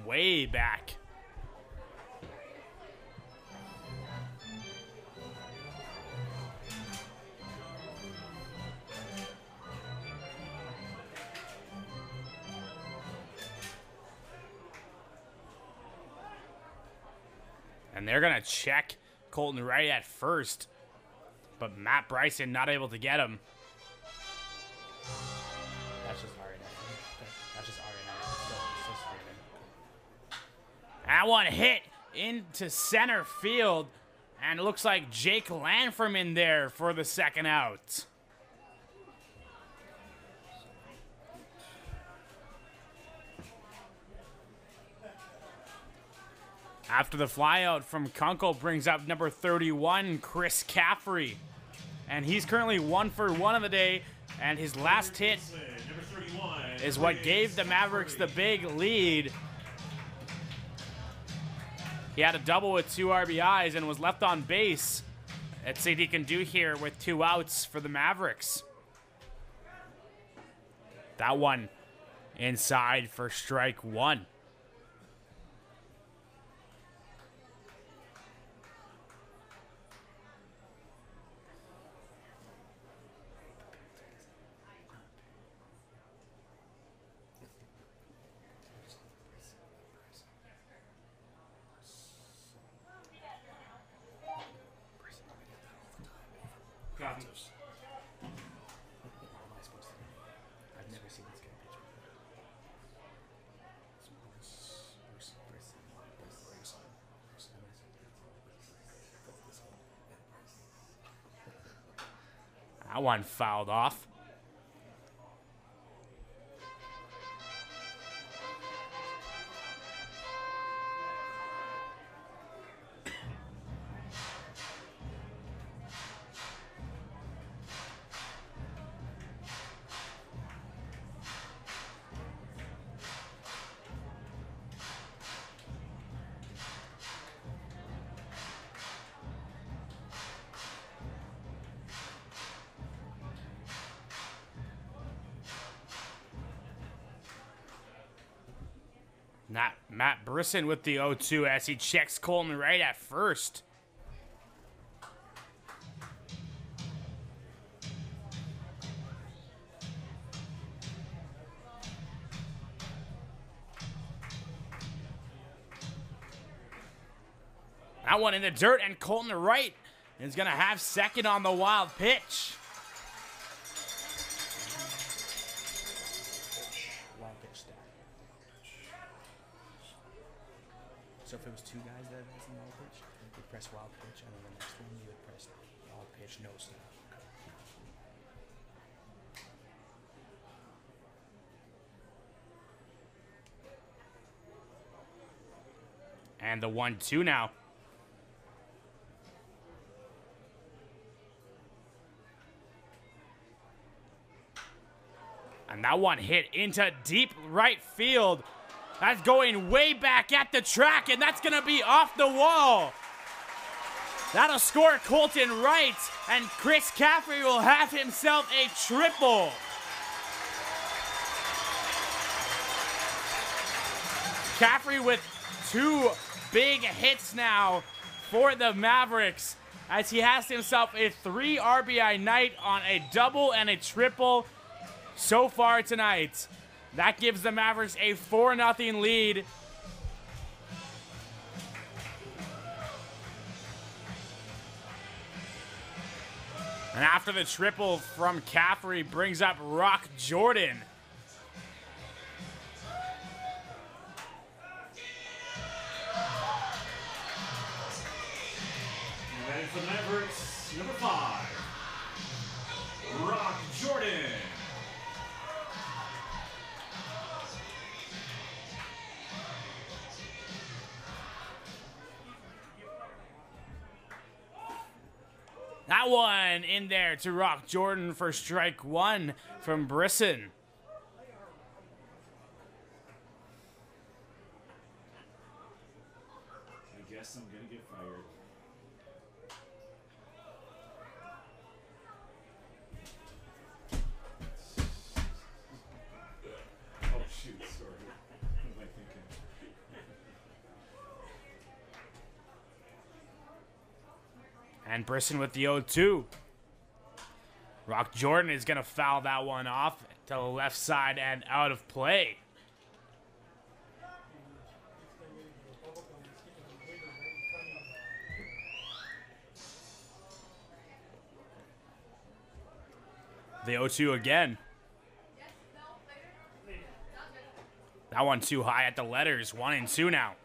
way back. And they're going to check Colton Wright at first. But Matt Bryson not able to get him. That's just hard. That's just hard. Still screaming. That one hit into center field. And it looks like Jake Lanfrom in there for the second out. After the flyout from Kunkel brings up number 31, Chris Caffrey. And he's currently 1 for 1 of the day. And his last hit is what gave the Mavericks the big lead. He had a double with 2 RBIs and was left on base. Let's see what he can do here with 2 outs for the Mavericks. That one inside for strike 1. Practice. What am I supposed to do? I've never seen this guy pitch before. That one fouled off. Matt Brisson with the 0-2 as he checks Colton right at first. That one in the dirt, and Colton Wright is going to have second on the wild pitch. Wild pitch stat. So if it was two guys that has the wild pitch, you'd press wild pitch, and then the next one you would press wild pitch, no stat. And the 1-2 now. And that one hit into deep right field. That's going way back at the track, and that's going to be off the wall. That'll score Colton Wright, and Chris Caffrey will have himself a triple. Caffrey with 2 big hits now for the Mavericks, as he has himself a 3 RBI night on a double and a triple so far tonight. That gives the Mavericks a 4-0 lead. And after the triple from Caffrey brings up Rock Jordan. And for the Mavericks, number 5, Rock Jordan. That one in there to Rock Jordan for strike 1 from Brisson. I guess I'm gonna get fired. Oh shoot, sorry. What am I thinking? And Brisson with the 0-2. Rock Jordan is going to foul that one off to the left side and out of play. The 0-2 again. That one too high at the letters. 1-2 now.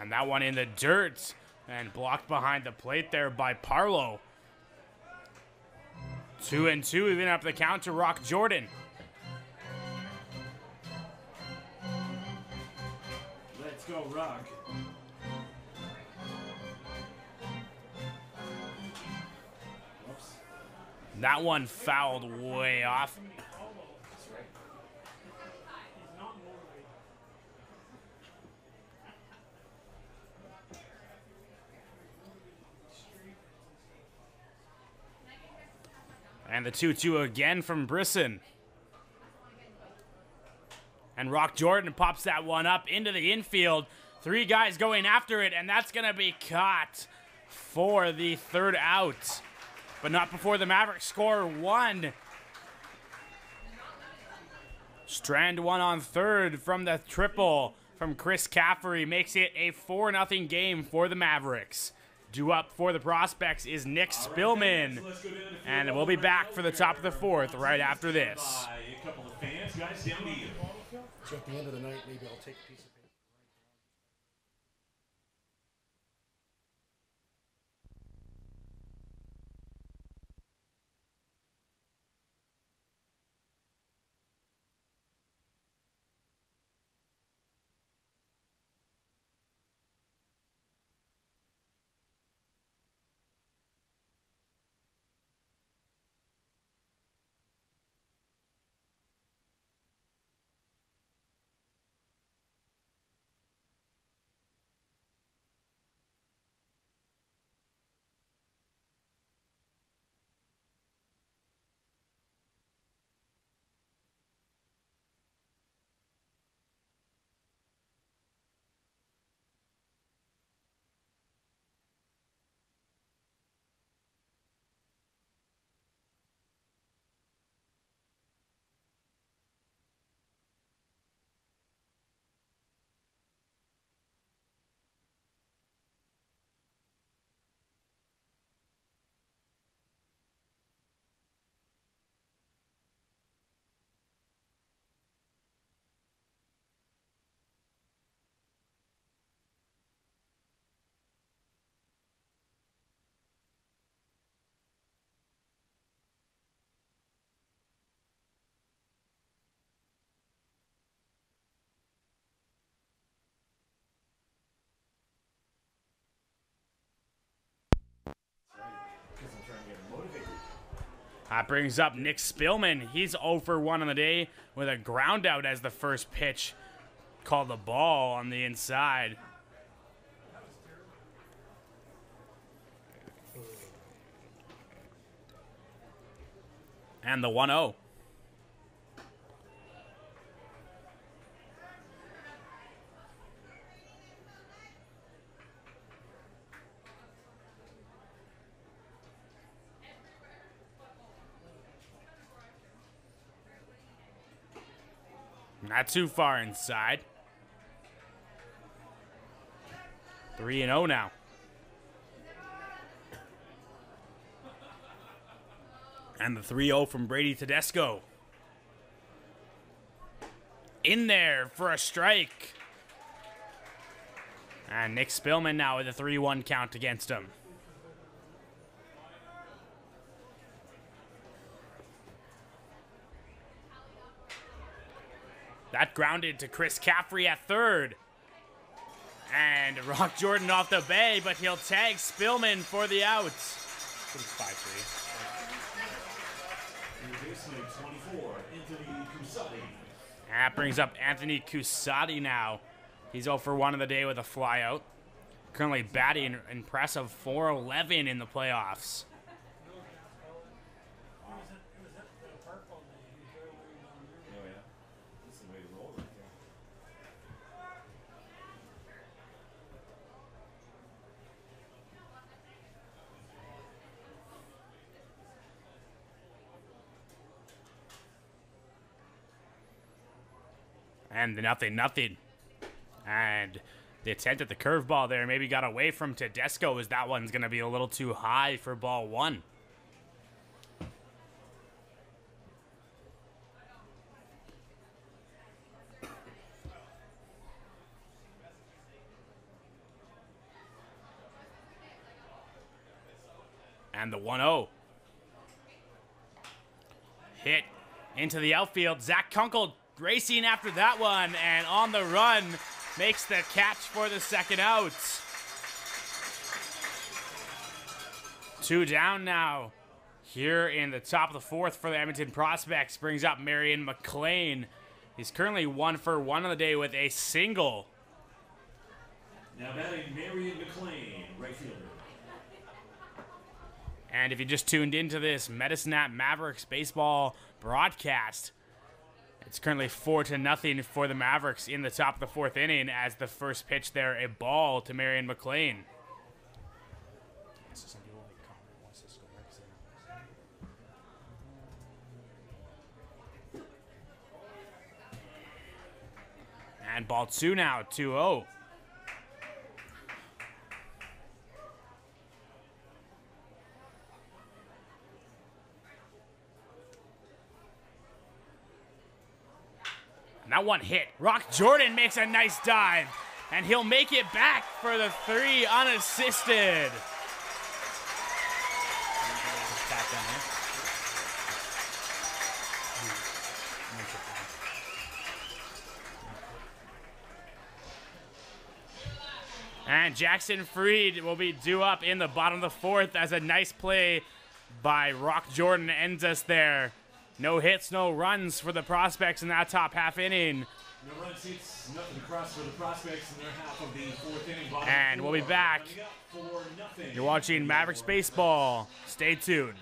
And that one in the dirt and blocked behind the plate there by Parlow. 2-2, even up the count to Rock Jordan. Let's go, Rock. Whoops. That one fouled way off. And the 2-2 again from Brisson. And Rock Jordan pops that one up into the infield. 3 guys going after it, and that's going to be caught for the 3rd out. But not before the Mavericks score 1. Strand one on third from the triple from Chris Caffrey makes it a 4-0 game for the Mavericks. Due up for the Prospects is Nick Spillman. And we'll be back for the top of the fourth right after this. A couple of fans, guys, down to you. So at the end of the night, maybe I'll take a piece of paper. That brings up Nick Spillman. He's 0 for 1 on the day with a ground out as the first pitch called the ball on the inside. And the 1-0. Not too far inside. 3-0 now. And the 3-0 from Brady Tedesco. In there for a strike. And Nick Spillman now with a 3-1 count against him. That grounded to Chris Caffrey at third. And Rock Jordan off the bay, but he'll tag Spillman for the out. 5-3. That brings up Anthony Cusati now. He's 0 for 1 of the day with a flyout. Currently batting impressive .411 in the playoffs. And the 0-0. And the attempt at the curveball there maybe got away from Tedesco, as that one's going to be a little too high for ball one. And the 1-0. Hit into the outfield. Zach Kunkel racing after that one, and on the run makes the catch for the second out. 2 down now here in the top of the fourth for the Edmonton Prospects. Brings up Marion McLean. He's currently 1 for 1 on the day with a single. Now batting Marion McLean, right fielder. And if you just tuned into this Medicine Mavericks baseball broadcast, it's currently 4-0 for the Mavericks in the top of the fourth inning, as the first pitch there, a ball to Marion McLean. And ball 2 now, 2-0. And that one hit. Rock Jordan makes a nice dive. And he'll make it back for the 3 unassisted. And Jackson Freed will be due up in the bottom of the 4th as a nice play by Rock Jordan ends us there. No hits, no runs for the Prospects in that top half inning. No runs, hits, nothing across for the Prospects in their half of the 4th inning. And we'll be back. You're watching Mavericks Baseball. Stay tuned.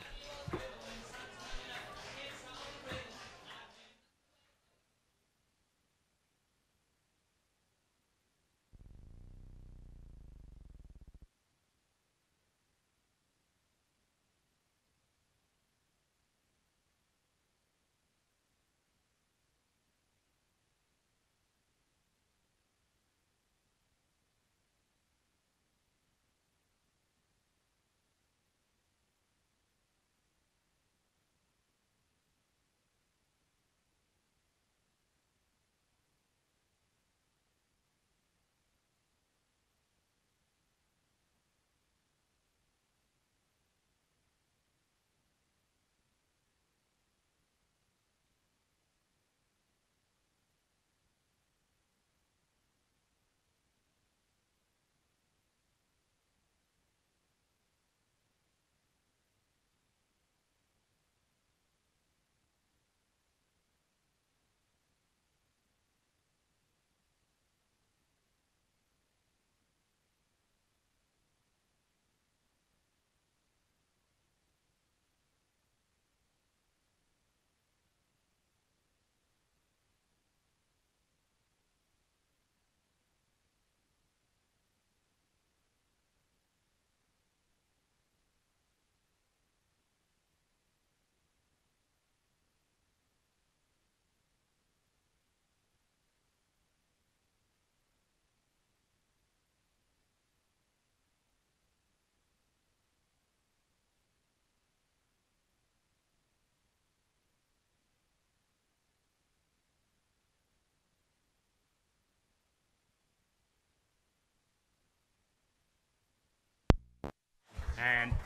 And how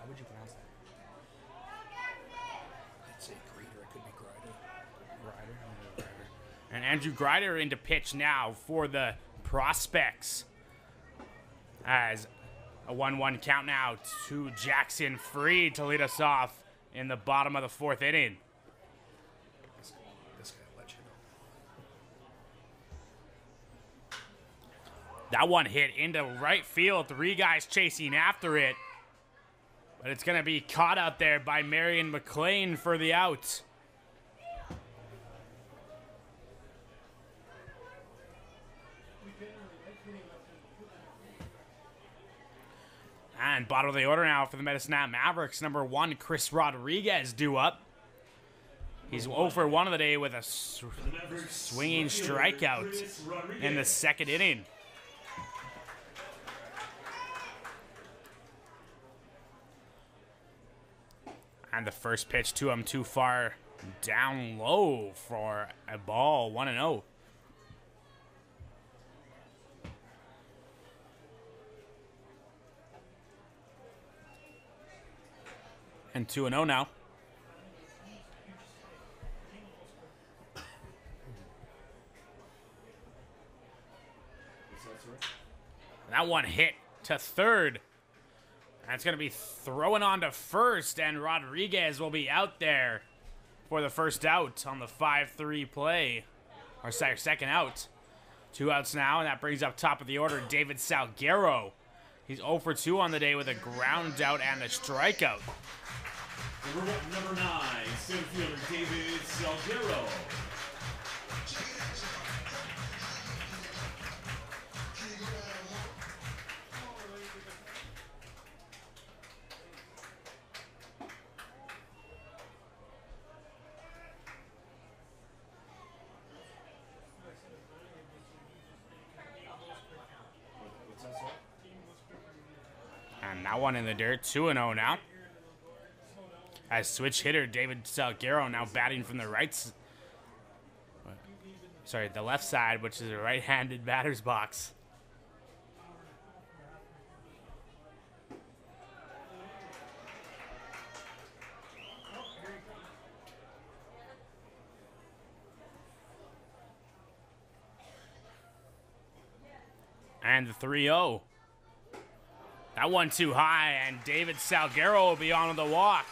would you pronounce that? I'd say Grider. It could be Grider. And Andrew Grider into pitch now for the Prospects. As a 1-1 count now to Jackson Freed to lead us off in the bottom of the 4th inning. This guy let you know. That one hit into right field. 3 guys chasing after it. But it's going to be caught out there by Marion McLean for the out. And bottom of the order now for the Medicine Mavericks. Number 1, Chris Rodriguez due up. He's 0 for 1 of the day with a swinging strikeout in the 2nd inning. And the first pitch to him too far down low for a ball, 1-0. And 2-0 now. That one hit to third. That's going to be throwing on to first, and Rodriguez will be out there for the first out on the 5-3 play. Or sorry, second out. 2 outs now, and that brings up top of the order David Salguero. He's 0 for 2 on the day with a ground out and a strikeout. Number 9, center fielder David Salguero. That one in the dirt. 2-0 now. As switch hitter David Salguero now batting from the the left side, which is a right-handed batter's box. And the 3-0. That one too high, and David Salguero will be on the walk.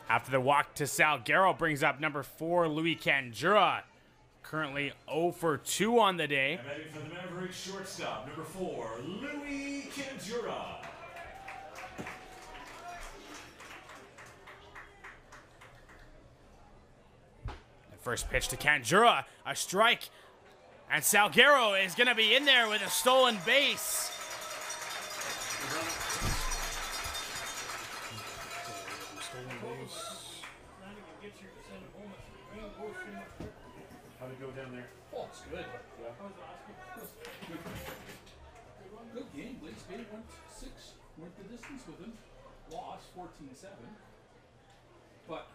After the walk to Salguero brings up number 4, Louis Candura. Currently 0 for 2 on the day. And batting for the Mavericks shortstop, number 4, Louis Candura. The first pitch to Candura, a strike. And Salguero is going to be in there with a stolen base. How'd it go down there? Oh, it's good. Yeah. Good game. Blaze Bay went the distance with him. Lost 14-7. But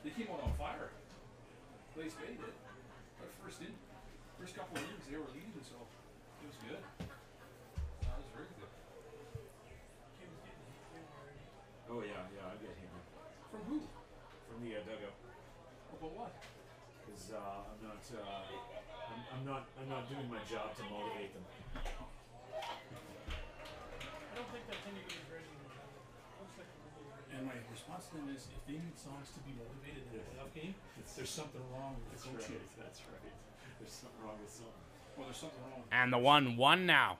they came out on fire. Blaze Bay did. But first couple of innings they were leading, so it was good. That was very good. Oh yeah, I get him. From who? From the dugout. About what? Because I'm not doing my job to motivate them. I don't think that's anybody's ready. Looks like a really ready. And my response to them is, if they need songs to be motivated in a playoff game, there's something wrong with the coaching. That's right. There's something wrong with something. Well, there's something wrong. And the 1-1 now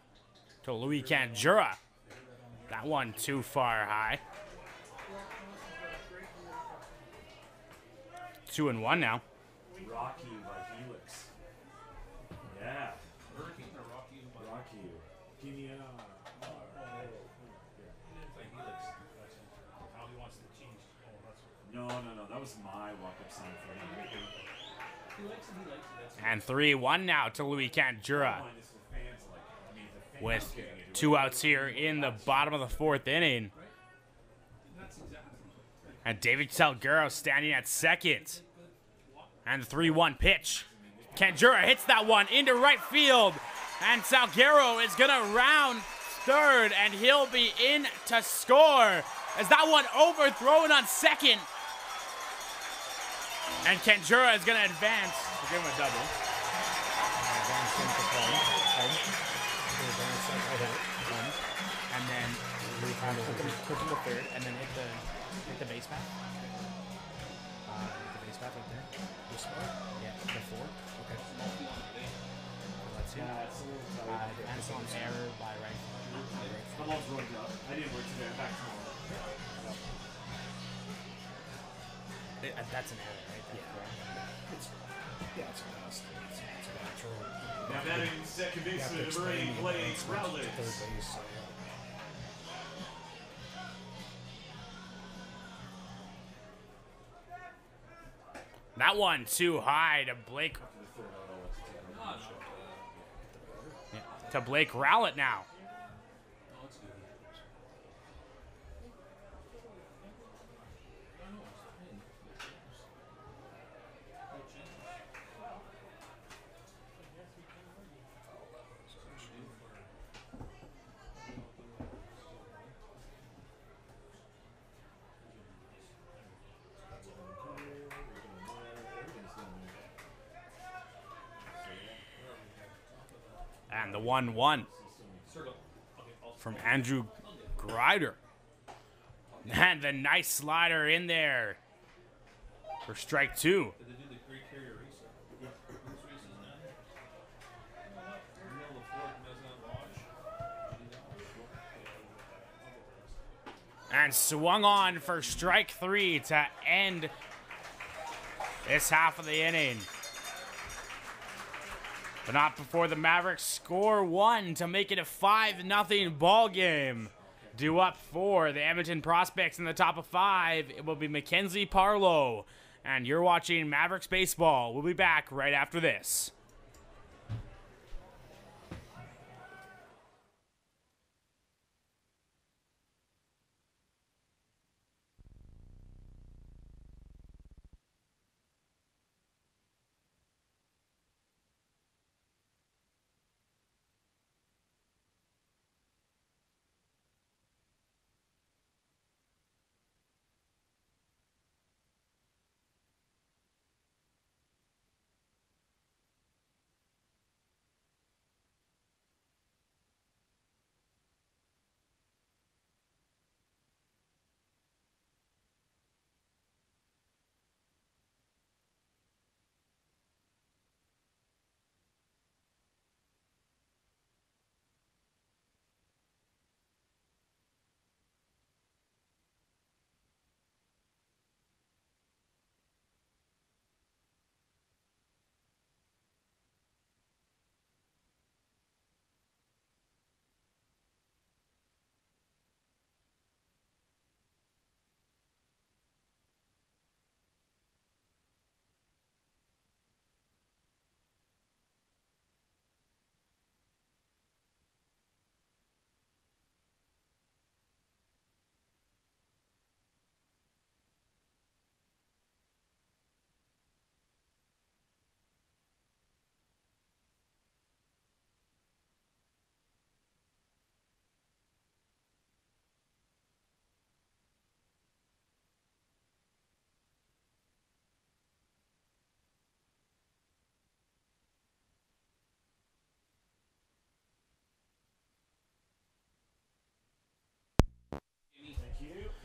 to Louis Candura. That one too far high. 2-1 now. Rocky by Helix. Yeah. Hurricane or Rocky? Rocky. Give me How he wants to change. Oh, that's No. That was my walk-up sign for him. he likes it. That's And 3-1 now to Louis Candura. Mine is the fans like it. I mean, the fans With getting it. 2 outs here in the bottom of the 4th inning. that's exactly. And David Salguero standing at second. And the 3-1 pitch. Candura hits that one into right field. And Salguero is going to round third, and he'll be in to score. As that one overthrown on second. And Candura is going to advance. We'll give him a double. And then click him to third, and then hit the base path. The base path right there. This one? Yeah, the 4. Okay. Let's see. And some error by right. I'm all drugged up. I didn't work today. I'm back tomorrow. That's an error, right? It's a dust. It's natural. Now batting second baseman number 8, Blaze Rowlett. Third base. So, yeah. That one too high to Blake. Yeah, to Blake Rowlett now. And the 1-1 from Andrew Grider. And the nice slider in there for strike 2. And swung on for strike 3 to end this half of the inning. But not before the Mavericks score 1 to make it a 5-0 ball game. Due up for the Edmonton prospects in the top of 5. It will be Mackenzie Parlow. And you're watching Mavericks Baseball. We'll be back right after this.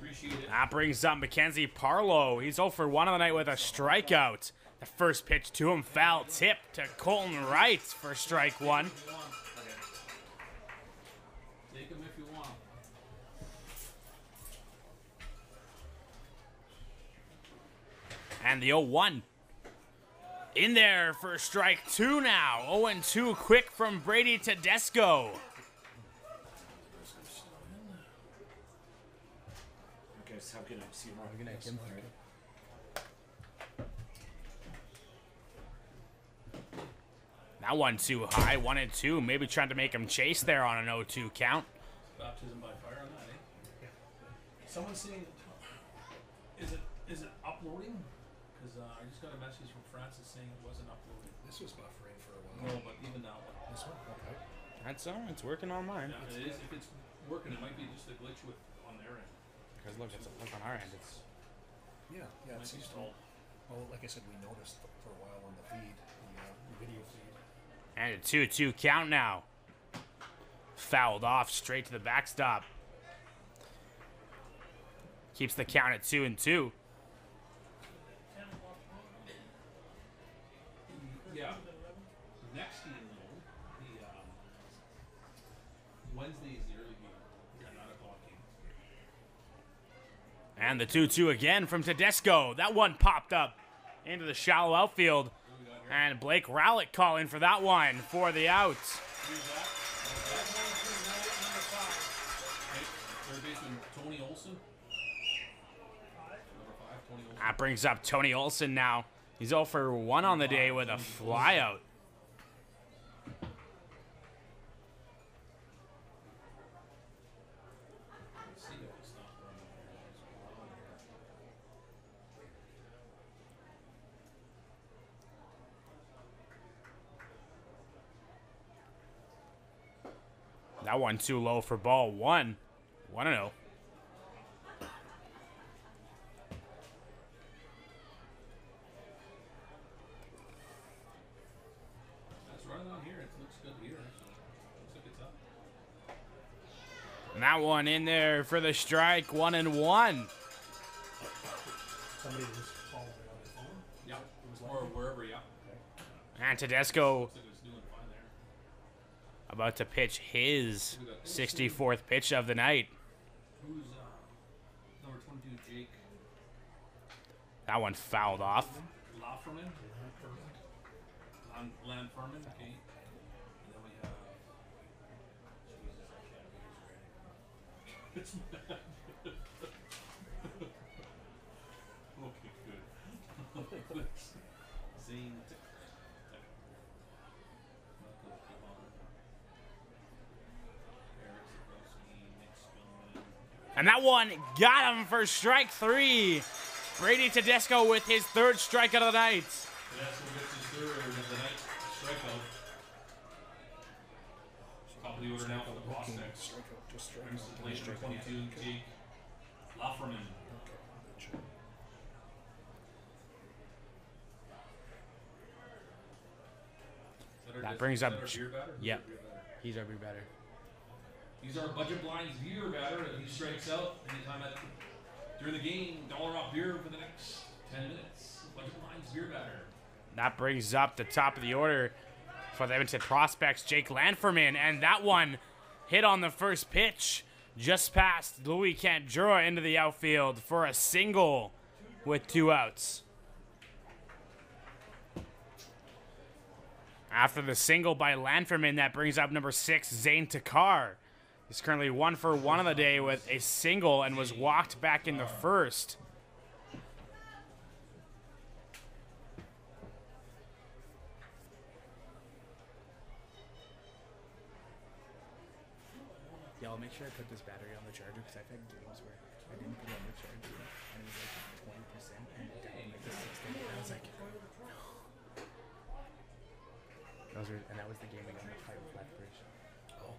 Appreciate it. That brings up Mackenzie Parlow. He's 0 for 1 on the night with a strikeout. The first pitch to him, foul tip to Colton Wright for strike 1. Take him if you want. And the 0-1. In there for strike 2 now. 0-2 quick from Brady Tedesco. Okay, so good night. See you tomorrow. Good night, Kim. That one too high. 1-2. Maybe trying to make him chase there on an 0-2 count. Baptism by fire on that, eh? Someone's saying, is it uploading? Because I just got a message from Francis saying it wasn't uploading. This was buffering for a while. No, but even that one. This one? Okay. That's it's working on mine. Yeah, it is. If it's working, it might be just a glitch on their end. Because look, look on our end. It's Yeah, Might it be seems to. stalled. Well, like I said, we noticed for a while on the feed, the video feed. and a 2-2 count now. Fouled off straight to the backstop. Keeps the count at 2-2. Yeah. Next game, though, Wednesday is the early game. Yeah, 9 o'clock game. And the 2-2 again from Tedesco. That one popped up into the shallow outfield. And Blake Rowlett calling for that one for the out. Who's that? Third baseman Tony Olson. Number 5, Tony Olson. That brings up Tony Olson now. He's 0 for 1 on the day with a flyout. See if it's not running here. That one too low for ball 1. 1-0. That's running on here. It looks good here. Actually. Looks like it's up. And that one in there for the strike. 1-1. Somebody was following it on their phone. Yeah. Or wherever, yeah. And Tedesco Looks like it's doing fine there. about to pitch his 64th pitch of the night. Who's number 22, Jake That one fouled off. Lafferman? Land Furman, okay. And then we have. Jesus, I can't read his Okay, good. Zane. Michael Kibon. Eric Zabrowski, Nick Spillman. And that one got him for strike 3. Brady Tedesco with his 3rd strikeout of the night. Tedesco gets his 3rd of the night strikeout. Top of the order now for the prospects. Strikeout, just Brings strikeout. late number 22, Jake Lafferman. Okay. That brings up- Is that our beer batter? Yep. Beer batter? He's our beer better. He's our budget blinds beer batter. If he strikes out anytime during the game, $1 off beer for the next 10 minutes. Budget blinds beer batter. That brings up the top of the order for the Edmonton prospects, Jake Lanferman. And that one hit on the first pitch just past Louis Canjura into the outfield for a single with 2 outs. After the single by Lanferman, that brings up number 6, Zane Takar. He's currently 1 for 1 on the day with a single and was walked back in the first. Yeah, I'll make sure I put this battery on the charger because I've had games where I didn't put it on the charger and it was like 20% and it got like the 60. And I was like, no. And that was the game against the Fire Flatbridge. Oh.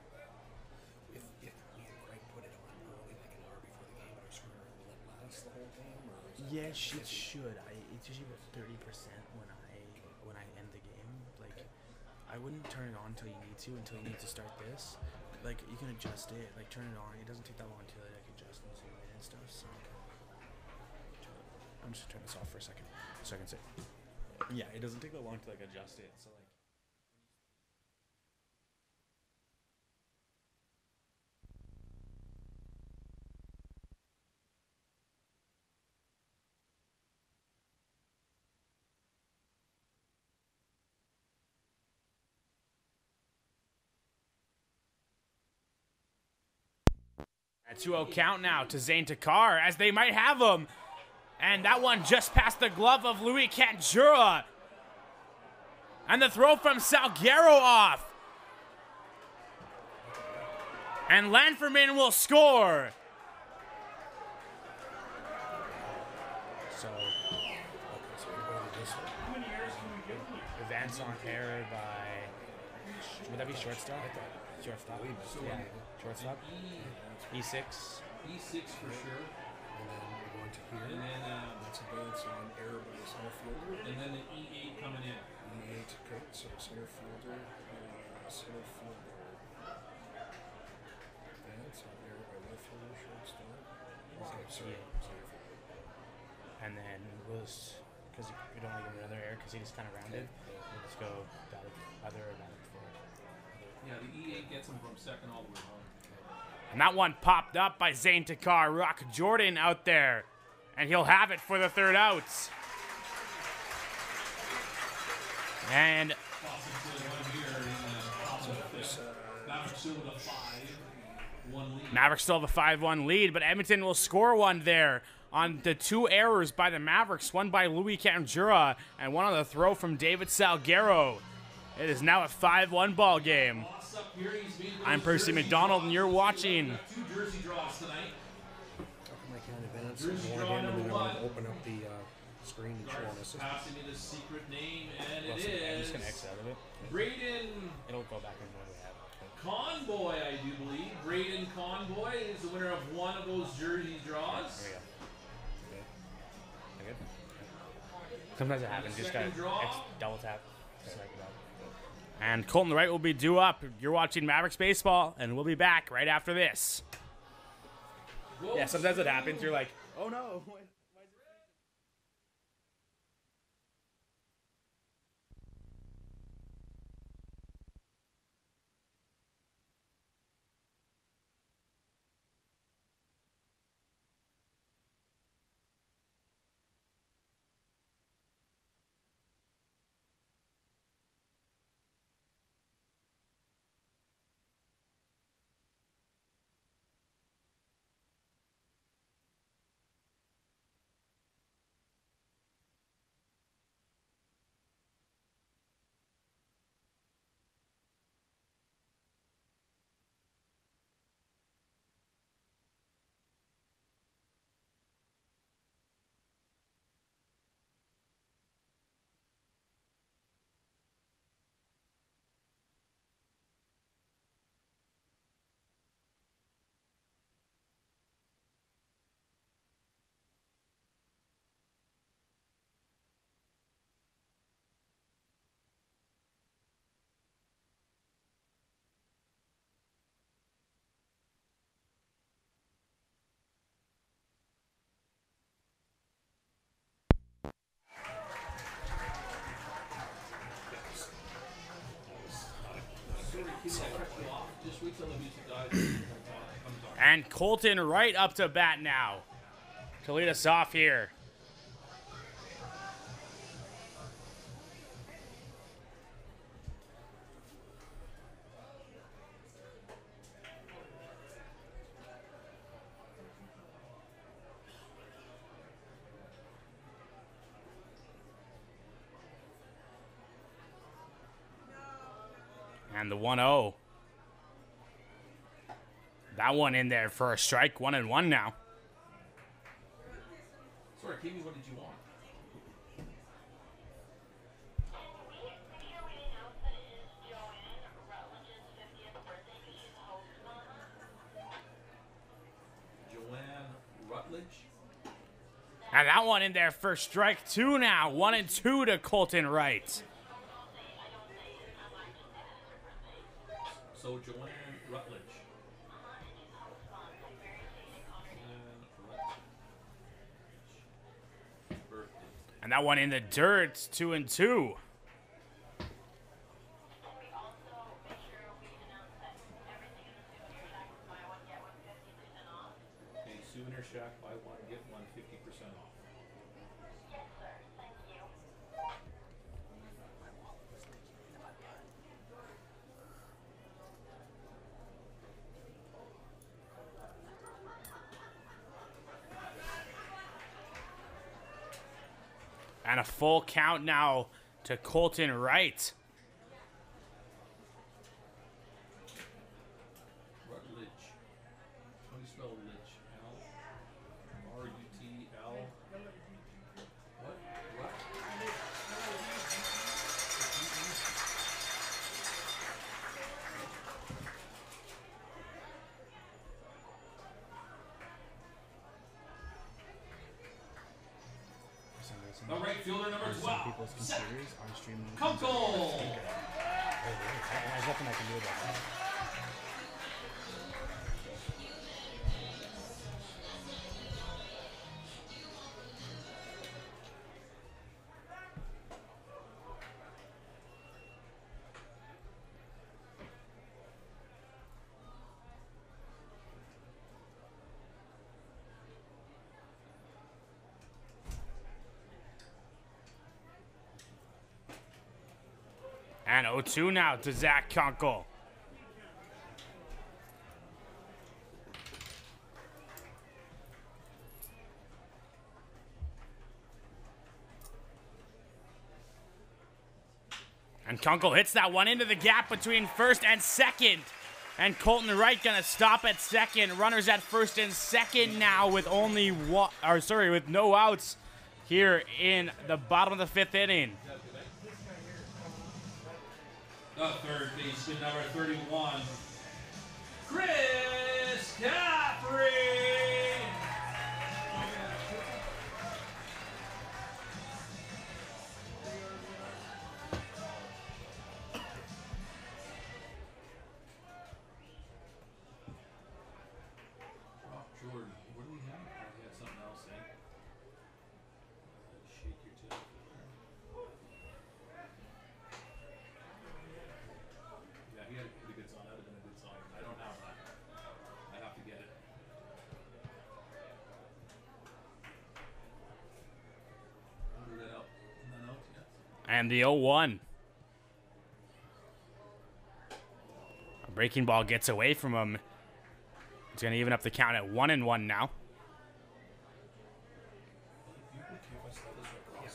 If we had Greg put it on early, like an hour before the game, or screw it, will it last the whole game? Or is it Yes, it should. It's usually about 30% when I end the game. Like, I wouldn't turn it on until you need to start this. Like, you can adjust it. Like, turn it on. It doesn't take that long until it like adjusts in 2 minutes. stuff. So I'm just gonna turn this off for a second so I can say. Yeah, it doesn't take that long to like adjust it. So like. A 2-0 count now to Zane Takar as they might have him. And that one just past the glove of Louis Canjura. And the throw from Salguero off. And Lanferman will score. So, advance on error by, would that be shortstop? Shortstop? Yeah, shortstop. E6. E6 for sure. And then we're going to here. And then that's advance on error by the center fielder. And then an E8 coming in. E8, okay. So center fielder. Advance on error by left fielder, shortstop. Okay, sorry. And then we'll just, because we don't want to give him another error because he just kind of rounded. We'll just go other advantage for it. Yeah, the E8 gets him from second all the way home. And that one popped up by Zane Takar. Rock Jordan out there. And he'll have it for the third out. And Mavericks still have a 5-1 lead, but Edmonton will score one there on the two errors by the Mavericks, one by Louis Canjura and one on the throw from David Salguero. It is now a 5-1 ball game. I'm Percy McDonald, and you're watching. How come I can't advance more again and then I want to open up the screen and show us? Passing me the secret name, and I'm it just going to is exit out of it. Braden It'll go back into what we have. Conboy, I do believe. Braden Conboy is the winner of one of those jersey draws. There we go. Okay. Good? Sometimes it happens. Just got to double tap. Swipe it up. And Colton Wright will be due up. You're watching Mavericks baseball, and we'll be back right after this. Yeah, sometimes it happens. You're like, oh no. And Colton Wright up to bat now to lead us off here. And the 1-0. That one in there for a strike, 1-1 now. Sorry, Katie, what did you want? Joanne Rutledge. And that one in there for strike 2 now. 1-2 to Colton Wright. So Joanne Rutledge. And that one in the dirt, 2-2. A souvenir shack, buy one, get one 50% off. And a full count now to Colton Wright. Rutledge. How do you spell Lidge? L-R-U-T-L. What? What? The right fielder, number 12. People's computers are streaming. Kunkel. There's nothing I can do about that. And 0-2 now to Zach Kunkel. And Kunkel hits that one into the gap between first and second. And Colton Wright gonna stop at second. Runners at first and second now with only one, or sorry, with no outs here in the bottom of the 5th inning. The third baseman, number 31, Chris Caffrey. Jordan, what do we have? Oh, we had something else, eh? Shake your tail. Yeah, he had a pretty good song. That would have been a good song. I don't have that. I have to get it. Order that out. None out yet. And the 0-1. A breaking ball gets away from him. It's going to even up the count at 1-1 now. As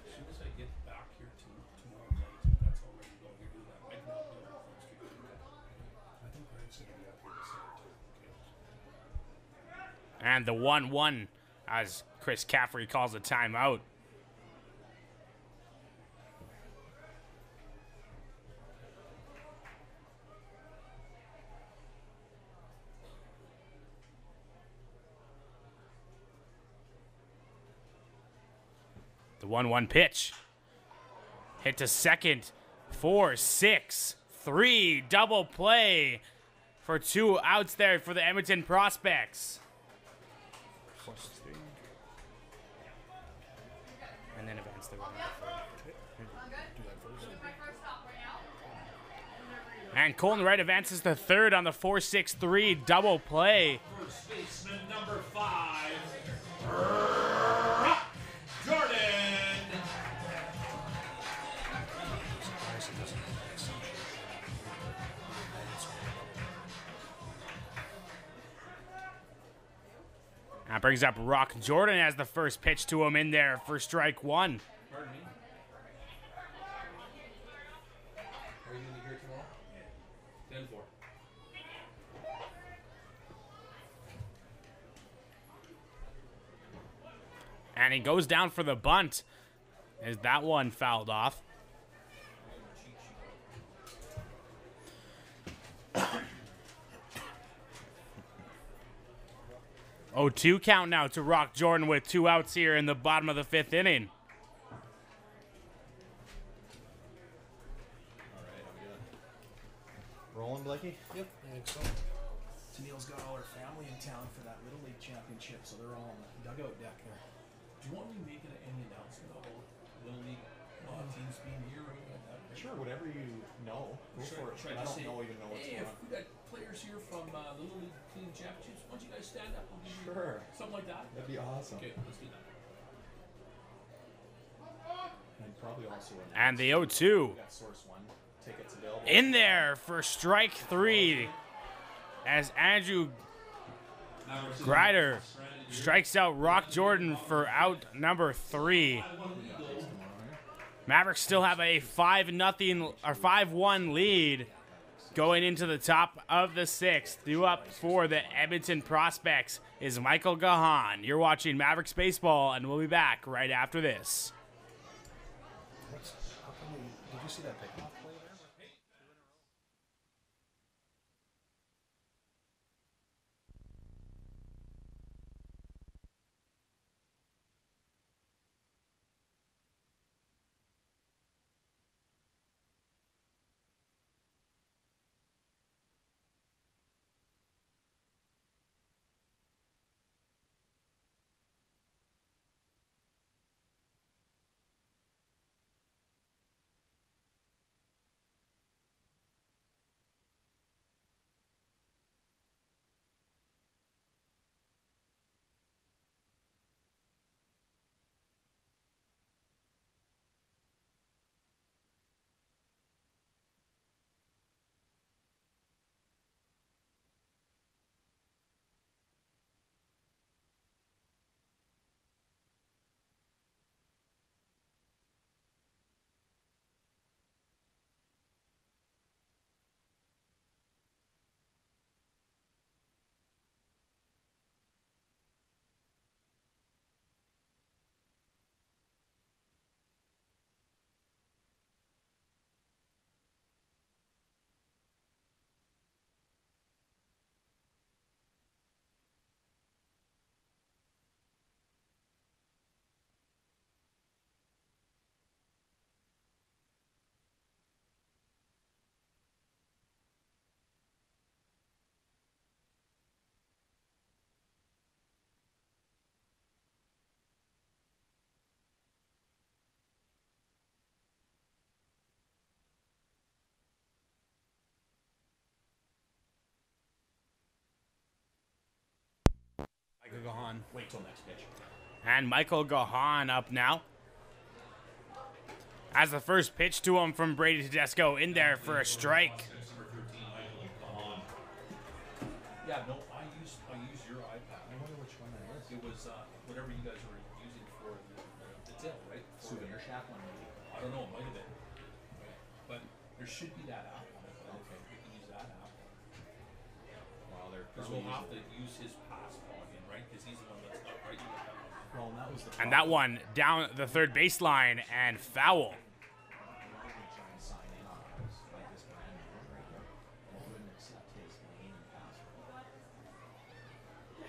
soon as I get back here tomorrow night, that's already going to do that. I can help you out next week. I think Greg's going to be out here the same too. And the 1-1 as Chris Caffrey calls a timeout. The 1-1 pitch. Hit to second. 4-6-3. Double play for 2 outs there for the Edmonton Prospects. And then advance the runner. And Colton Wright advances to third on the 4-6-3 double play. First baseman, number 5, Brock Jordan. That brings up Rock Jordan as the first pitch to him in there for strike 1. Pardon me? Are you going to be here tomorrow? Yeah. 10-4. And he goes down for the bunt. Is that one fouled off? 0-2 count now to Rock Jordan with 2 outs here in the bottom of the 5th inning. Rolling, Blakey? Yep, I think so. Tennille's got all her family in town for that Little League championship, so they're all on the dugout deck there. Do you want me to make any announcement about Little League teams being here? Or anything like that? Sure, whatever you know. Go for it. Should I just don't say, even know what's hey, going if on. we got players here from the Little League team championships, why don't you guys stand up? We'll give you Sure. something like that. That'd be awesome. Okay, let's do that. And probably also And the 0-2 we got Source 1 tickets available. in there for strike 3 as Andrew Grider strikes out Rock Jordan for out number 3. Mavericks still have a 5-0 or 5-1 lead going into the top of the 6th. Due up for the Edmonton Prospects is Michael Gahan. You're watching Mavericks baseball, and we'll be back right after this. How come did you see that pickoff play there? Michael Gahan. Wait till next pitch. And Michael Gahan up now. As the first pitch to him from Brady Tedesco in there for a strike. Yeah, no, I used your iPad. I wonder which one that is. It was whatever you guys were using for the till, right? Souvenir Shack one, maybe. I don't know, it might have been. But there should be that app on it. Okay. We can use that app. Well, they're Because probably we'll have to using- use his pass login, right? Because he's the one that's not right. Well, and that was the And that one down the third baseline and foul. try and sign in on ours, like this brand new one right here. And it wouldn't accept his name and password. I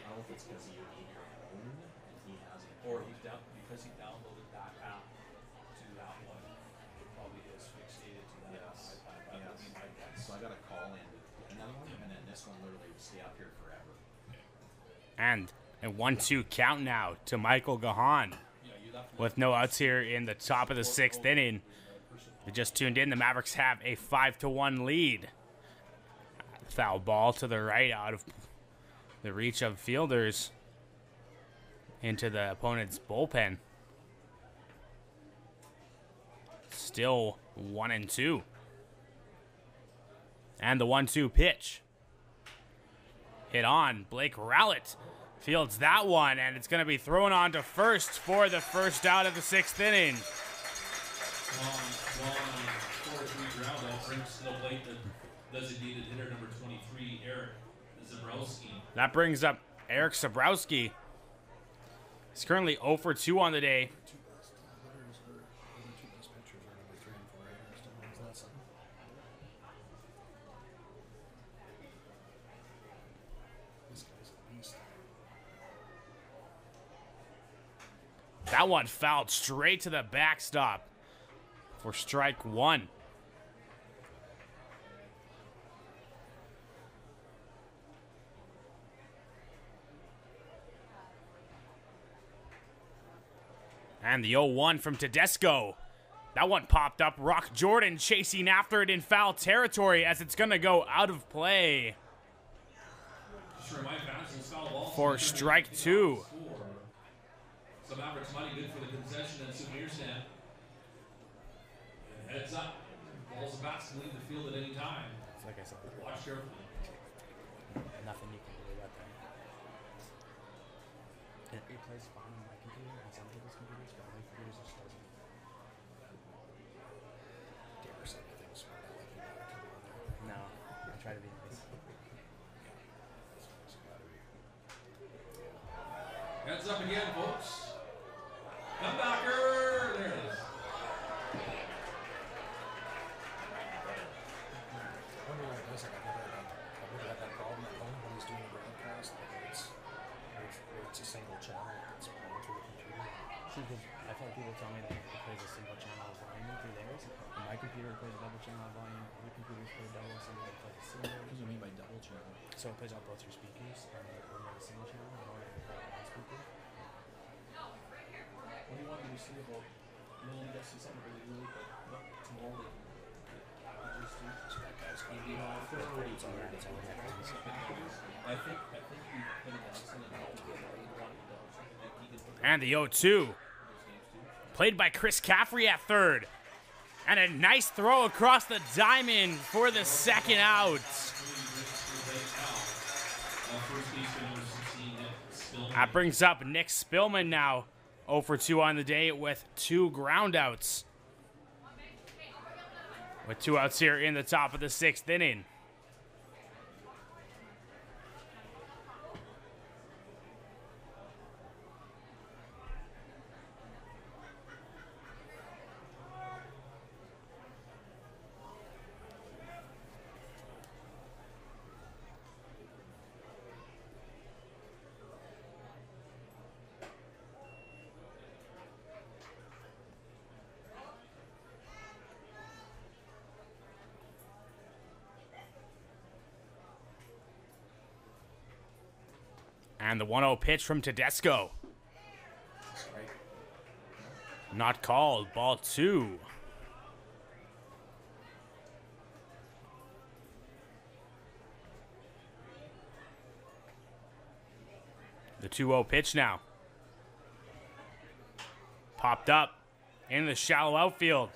don't know if it's because he gave your own and he has it. Or because he downloaded that app to that one, it probably is fixated to that Yes. iPad. That would be my guess. So I gotta call in another one, and then this one literally will stay up here forever. And a 1-2 count now to Michael Gahan. Yeah, you'd have to With no outs here in the top of the 6th inning. You just tuned in. The Mavericks have a 5-1 lead. Foul ball to the right out of the reach of fielders into the opponent's bullpen. Still 1-2. And the 1-2 pitch. Hit on. Blake Rowlett fields that one, and it's going to be thrown on to first for the first out of the 6th inning. 4-3 ground ball brings to the plate the designated hitter number 23, Eric Zabrowski. That brings up Eric Zabrowski. He's currently 0 for 2 on the day. Two best hitters are the two best pitchers are number 3 and 4 hitters. Isn't that something? This guy's a beast. That one fouled straight to the backstop for strike 1. And the 0-1 from Tedesco. That one popped up. Rock Jordan chasing after it in foul territory as it's going to go out of play for strike 2. So Mavericks money good for the concession and souvenir stand. And heads up. Balls about to leave the field at any time. Like I said, Watch carefully. nothing you can do about that. It plays fine on my computer and some people's computers, but my computers just doesn't. Gamer said anything smart. I like you gotta come on there. No, I try to be nice. It's gotta be. Heads up again, folks. Comebacker. There it is. I wonder why it does it. I've never had that problem at home when he's doing a broadcast. It's a single channel that's playing through the computer. See, because I've had people tell me that it plays a single channel volume through theirs. And my computer plays a double channel volume. Other computers play double, some of them play single. What do you mean by double channel? So it plays out both your speakers, and when you have a single channel, you don't have to play one speaker. What do you want me to see about? You only got to see something really quick. Look, tomorrow they packages too. So that guy's gonna be on for pretty tired. It's always I think we put an accident and all together. And the 0-2. Played by Chris Caffrey at third. And a nice throw across the diamond for the second out. That brings up Nick Spillman now. 0 for 2 on the day with 2 groundouts. With 2 outs here in the top of the 6th inning. And the 1-0 pitch from Tedesco. Not called. Ball 2. The 2-0 pitch now. Popped up in the shallow outfield.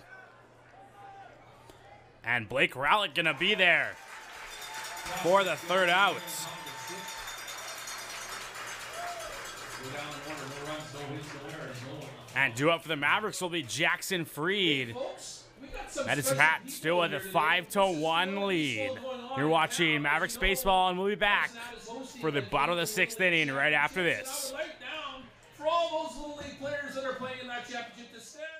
And Blake Rowlett gonna be there for the third out. And due up for the Mavericks will be Jackson Freed. Medicine Hat still with a 5-1 lead. You're watching Mavericks baseball, and we'll be back for the bottom of the 6th inning right after this. For all those Little League players that are playing in that championship to stand up.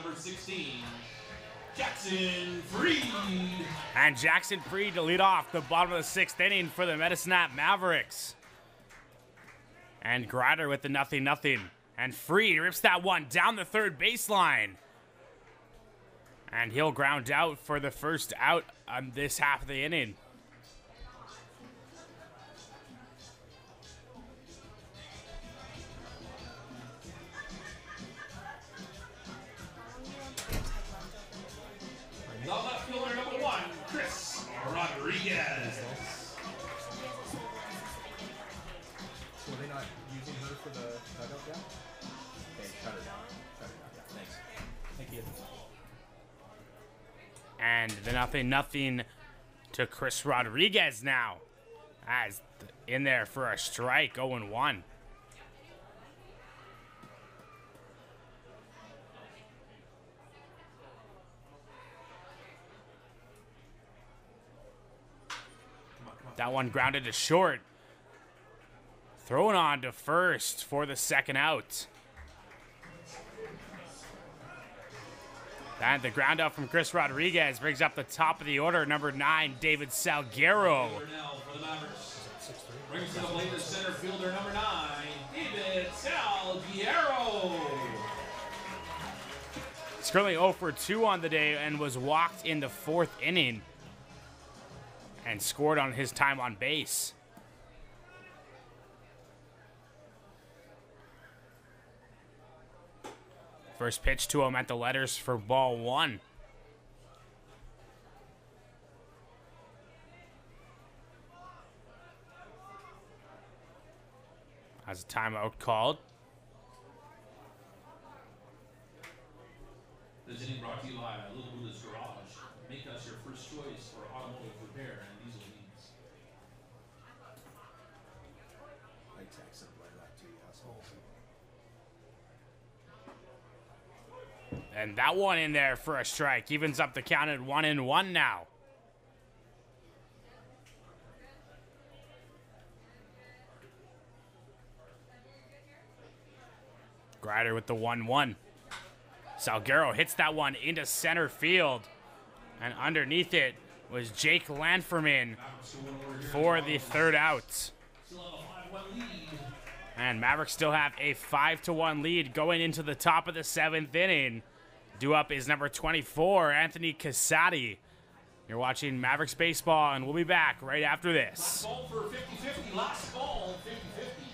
number 16, Jackson Freed. And Jackson Freed to lead off the bottom of the 6th inning for the Medisnap Mavericks. And Grider with the 0-0. And Freed rips that one down the third baseline. And he'll ground out for the first out on this half of the inning. The left fielder number 1, Chris Rodriguez. So are they not using her for the dugout down? Okay, cut her down. Cut her down. Yeah, thanks. Thank you. And the 0-0 to Chris Rodriguez now. As in there for a strike, 0-1. That one grounded to short. Thrown on to first for the second out. And the ground out from Chris Rodriguez brings up the top of the order, number 9, David Salguero. Now for the Mavericks. Brings to the plate the center fielder number 9, David Salguero. He's currently 0 for 2 on the day and was walked in the 4th inning and scored on his time on base. First pitch to him at the letters for ball 1. Has a timeout called. This inning brought to you by Little Buddha's Garage. Make us your first choice for automotive repair and diesel needs. I texted that to you, asshole. And that one in there for a strike. Evens up the count at 1-1 now. Grider with the 1-1. Salguero hits that one into center field. And underneath it was Jake Lanferman for the third out. Still have a 5-1 lead. And Mavericks still have a 5-1 lead going into the top of the 7th inning. Due up is number 24, Anthony Casati. You're watching Mavericks baseball, and we'll be back right after this. Last ball for 50-50. Last ball, 50-50.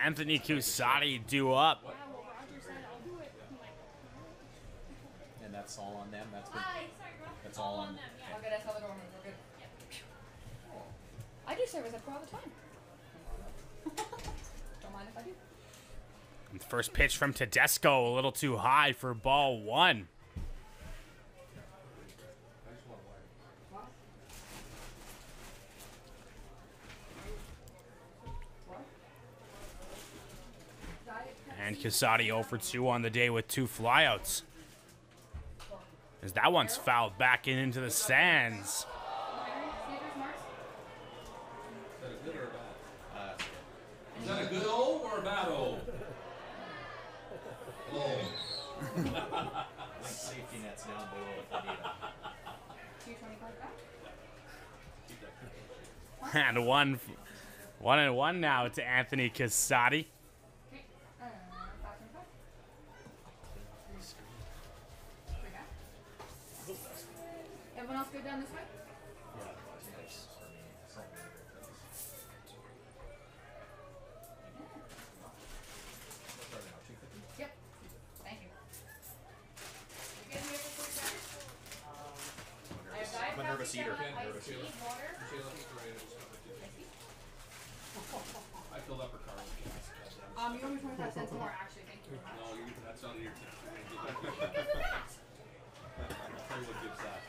Anthony Casati due up. And that's all on them. That's all on them. Okay, that's how they're going. We're good. I do service up all the time. Don't mind if I do. And first pitch from Tedesco, a little too high for ball one. And Casati 0 for 2 on the day with 2 flyouts. As that one's fouled back into the stands. Is that a good O or a bad O? Oh. Like safety nets down below if they need them. 225 back. And one and one now to Anthony Casati. Okay. 525. 3 back. Everyone else go down this way? Yep. Thank you. You guys ready for 3 back? I have diet I'm a nervous coffee, eater. 7-Up, iced Nervous tea, eater. water. I filled up her car with gas. You owe me 25 cents more, actually. Thank you very much. No, that's not in your tip. What gives that?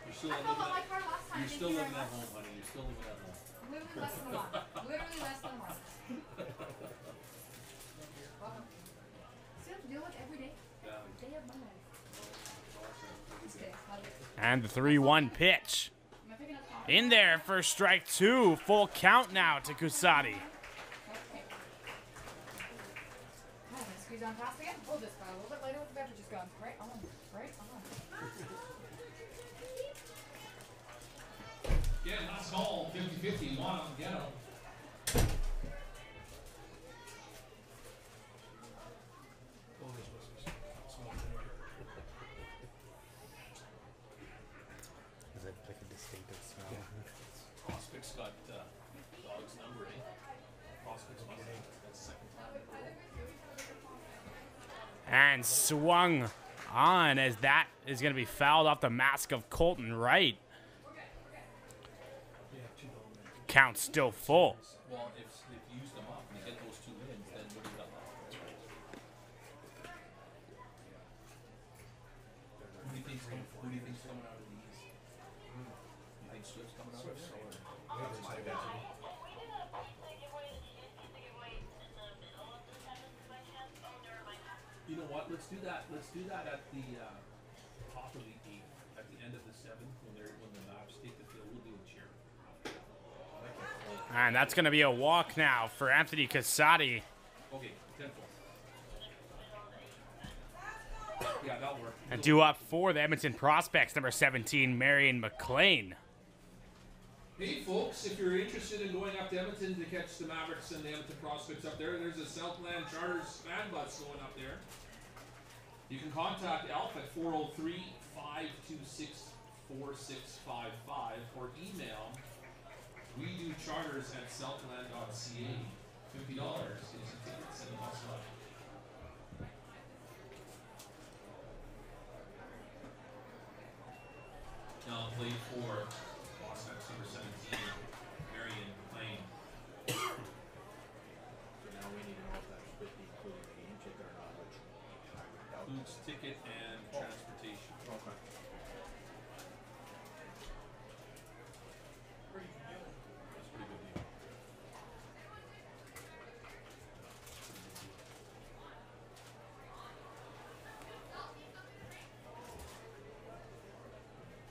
You're still I living filled up my at, car last time. you're Thank still you very living at much. home, honey. You're still living at home. Literally less than a month. Literally less than a month. Welcome. See what to deal with every day? Yeah. Day of my life. This day. Not a big deal. And the 3-1 pitch. Am I picking up coffee? In there for strike 2. Full count now to Casati. Okay. I'm gonna squeeze on past again. Hold this guy a little bit later with the beverages gone. Right on. Right on. Yeah, that's all 50-50. One on the ghetto. Is it like a distinctive smell? Prospect's got dog's number, eh? Prospect's must have. That's the second time. And swung on as that is going to be fouled off the mask of Colton Wright. Count still full. Well, if you use them up and you get those 2 wins, then what do you got left? Who do you think's coming out of the East? You think Swift's coming out of there? You know what? Let's do that. Let's do that at the top of the 8th, at the end of the 7th, when the Mavs take the field. We'll do a cheer. And that's going to be a walk now for Anthony Casati. Okay, 10-4. Yeah, that'll work. And due up for the Edmonton Prospects, number 17, Marion McLean. Hey folks, if you're interested in going up to Edmonton to catch the Mavericks and the Edmonton Prospects up there, there's a Southland Charters fan bus going up there. You can contact Alf at 403-526-4655 or email WeDoCharters@southland.ca. $50 gets you tickets and a bus ride. Now played for Prospects number 17, Marion McLean. So now we need to know if that should be including the game ticket or not, which I would doubt. Includes ticket and transportation. Okay. That's a pretty good deal.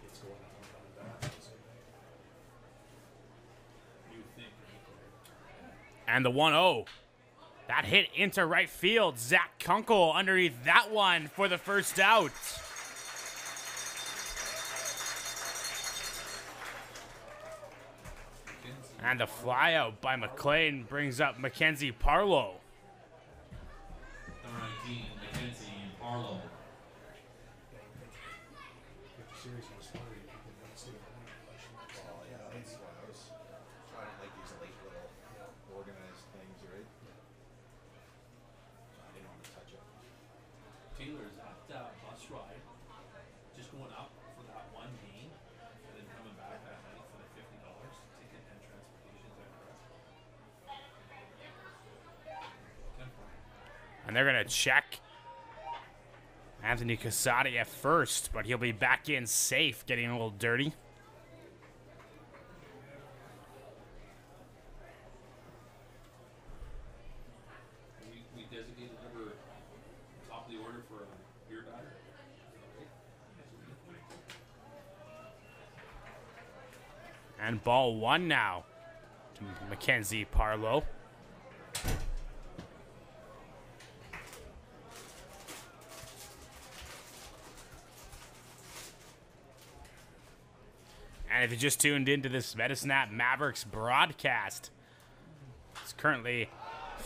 It's going up and down. You think? And the 1-0. That hit into right field. Zach Kunkel underneath that one for the first out. And the flyout by McLean brings up Mackenzie Parlow. Number 19, Mackenzie Parlow. If the series was started, you could not see it. Well, yeah, that's why I was trying to like these late little organized things, right? I didn't want to touch it. Taylor, is that bus ride just going up for that one game and then coming back that night for the $50 ticket and transportation? Is that correct? 10-4. And they're going to check Anthony Casati at first, but he'll be back in safe, getting a little dirty. We designated number top of the order for a beer batter. And ball one now to Mackenzie Parlow. And if you just tuned into this Metasnap Mavericks broadcast, it's currently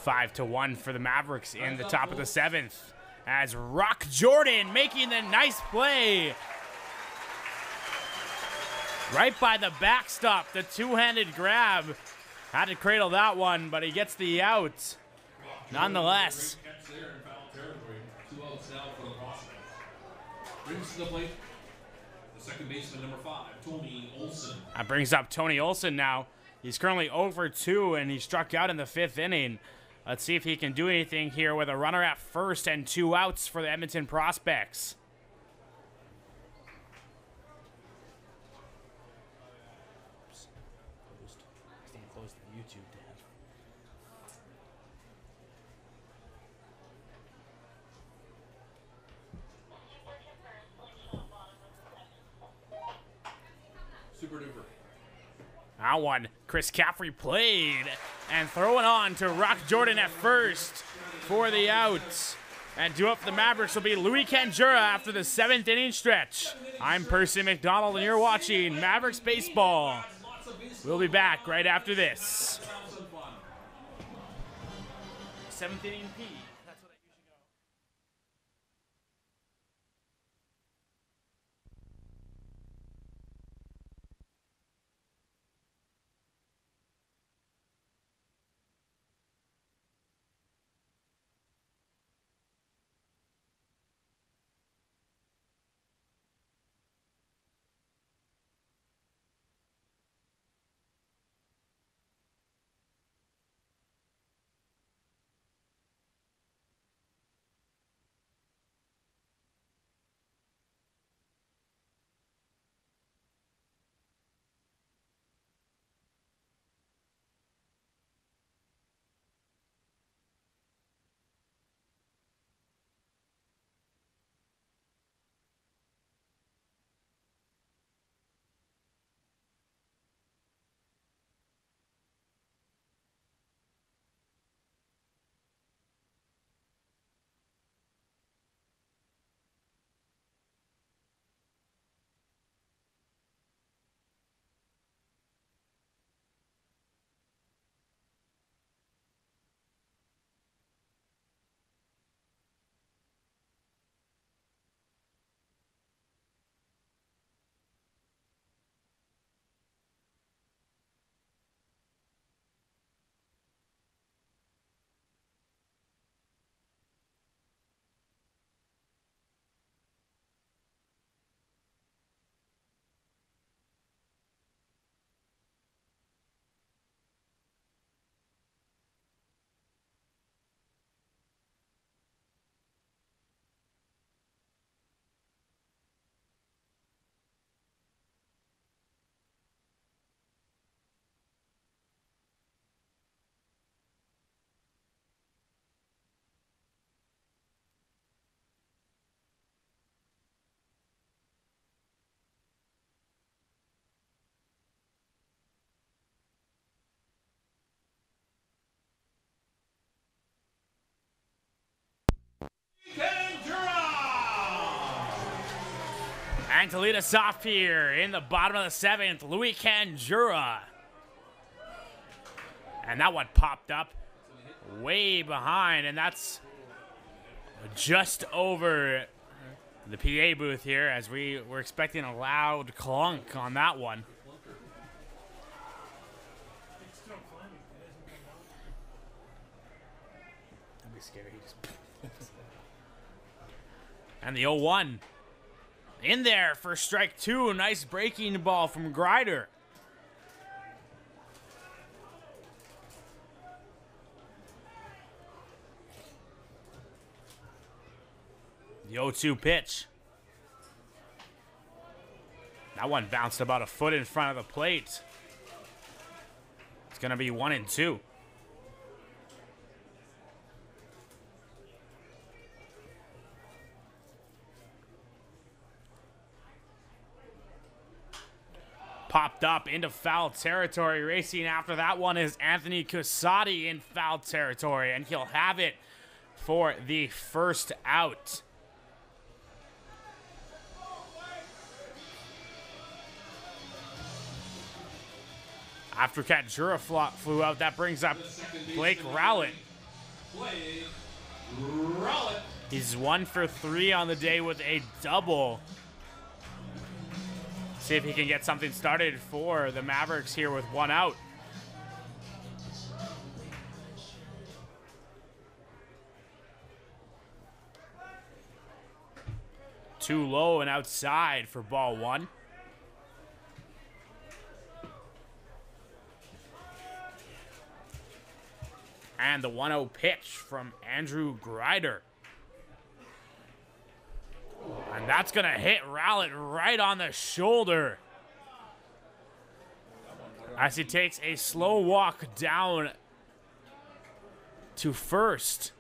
5-1 for the Mavericks in the top of the 7th. As Rock Jordan making the nice play. Right by the backstop, the two-handed grab. Had to cradle that one, but he gets the out. Nonetheless. Great catch there in foul territory. 2 outs now for the Prospects. Brings to the plate the second baseman, number 5, Tony Olson. That brings up Tony Olson now. He's currently 0-2, and he struck out in the 5th inning. Let's see if he can do anything here with a runner at first and 2 outs for the Edmonton Prospects. Staying close to the YouTube, Dad. Super duper. That one, Chris Caffrey played and throwing on to Rock Jordan at first for the outs. And due up for the Mavericks will be Louis Kanjura after the 7th inning stretch. I'm Percy McDonald and you're watching Mavericks Baseball. We'll be back right after this. 7th inning P. That's what I usually go. And to lead us off here in the bottom of the 7th, Louis Kanjura. And that one popped up way behind, and that's just over the PA booth here, as we were expecting a loud clunk on that one. That'd be scary. And the 0-1 in there for strike 2. Nice breaking ball from Grider. The 0-2 pitch. That one bounced about a foot in front of the plate. It's going to be 1-2. Popped up into foul territory. Racing after that one is Anthony Casati in foul territory, and he'll have it for the first out. After Katsura flew out, that brings up Blake Rowlett. He's 1 for 3 on the day with a double. See if he can get something started for the Mavericks here with 1 out. Too low and outside for ball 1. And the 1-0 pitch from Andrew Grider. And that's going to hit Rowlett right on the shoulder as he takes a slow walk down to first.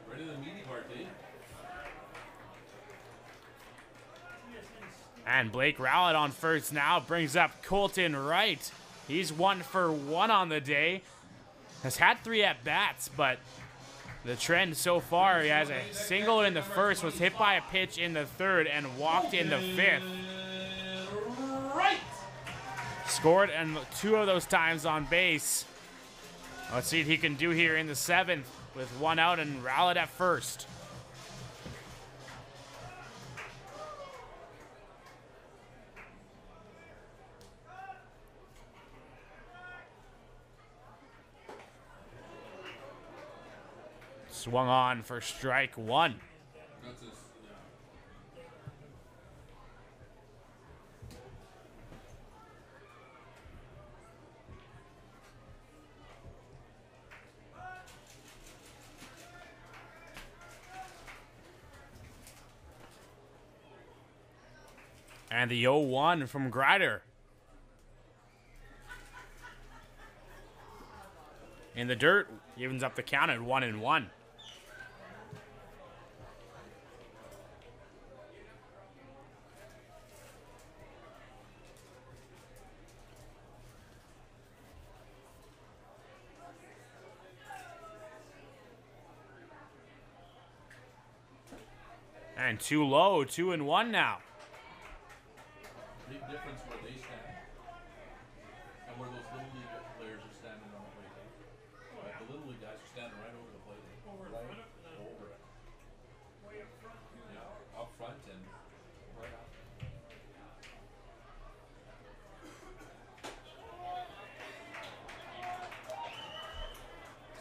Right in the meaty part, Dave. And Blake Rowlett on first now brings up Colton Wright. He's 1 for 1 on the day. Has had 3 at-bats, but the trend so far, he has a single in the first, was hit by a pitch in the third, and walked in the 5th. Right. Scored and 2 of those times on base. Let's see what he can do here in the 7th with 1 out and Rowlett at first. Swung on for strike 1. That's his, And the 0-1 from Grider. In the dirt, evens up the count at 1-1. And too low, 2-1 now. big difference where they stand and where those little league players are standing on the plate. Like the little league guys are standing right over the plate. Over it. Way up front. Yeah, up front and right up.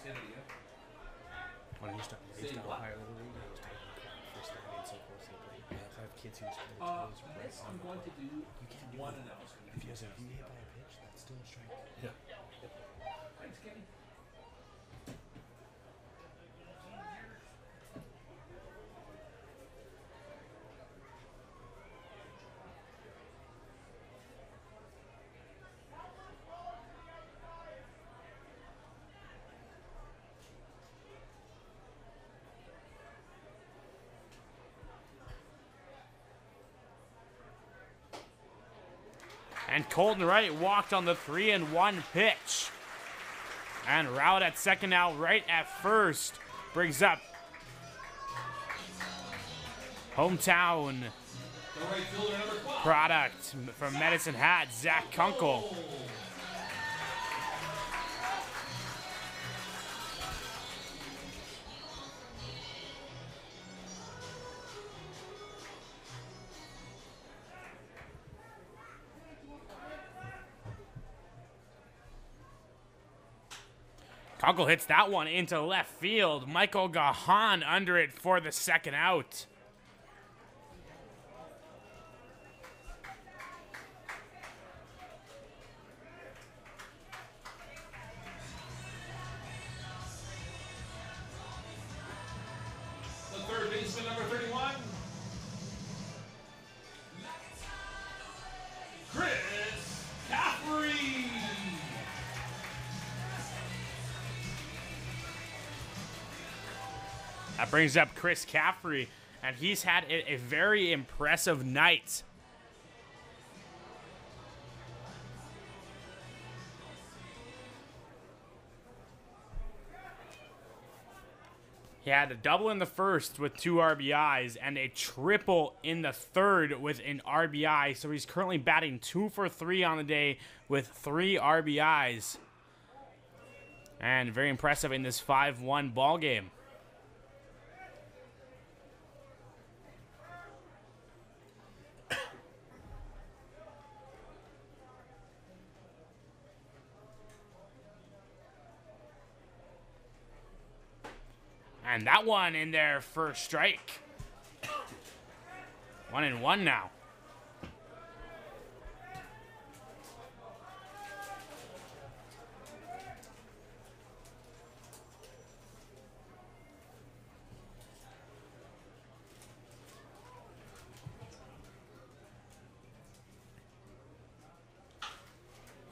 Say it again. When he started Say what? higher level league, I was talking about first time being so close to the plate. I have kids whose toes right This on I'm the going to plate. do You can't do one that. announcement. If you hit by a pitch, that's still a strike. Yeah. Thanks, Kenny. And Colton Wright walked on the 3-1 pitch. And Rowlett at second out, Wright at first. Brings up hometown The right fielder, number 12. product from Medicine Hat, Zach Kunkel. Kunkel hits that one into left field. Michael Gahan under it for the second out. number 31, Chris Caffrey. That brings up Chris Caffrey, and he's had a very impressive night. He had a double in the first with 2 RBIs and a triple in the third with an RBI. So he's currently batting 2 for 3 on the day with 3 RBIs. And very impressive in this 5-1 ball game. And that one in there for a strike. 1-1 now.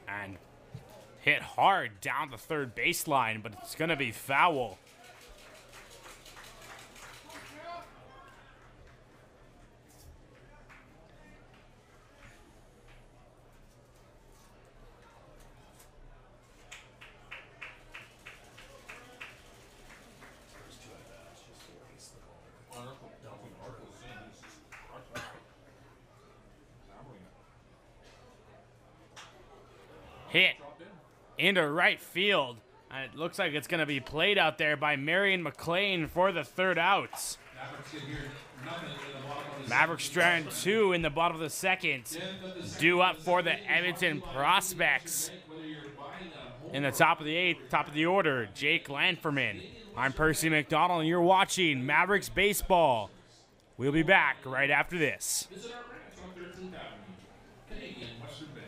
And hit hard down the third baseline, but it's going to be foul. Hit into right field. And it looks like it's going to be played out there by Marion McLean for the third outs. Mavericks strand 2 in the bottom of the second. Due up for the Edmonton Prospects. In the top of the 8th, top of the order, Jake Lanferman. I'm Percy McDonald, and you're watching Mavericks Baseball. We'll be back right after this. Visit our ranch on 13th Avenue, Canadian Western Bay.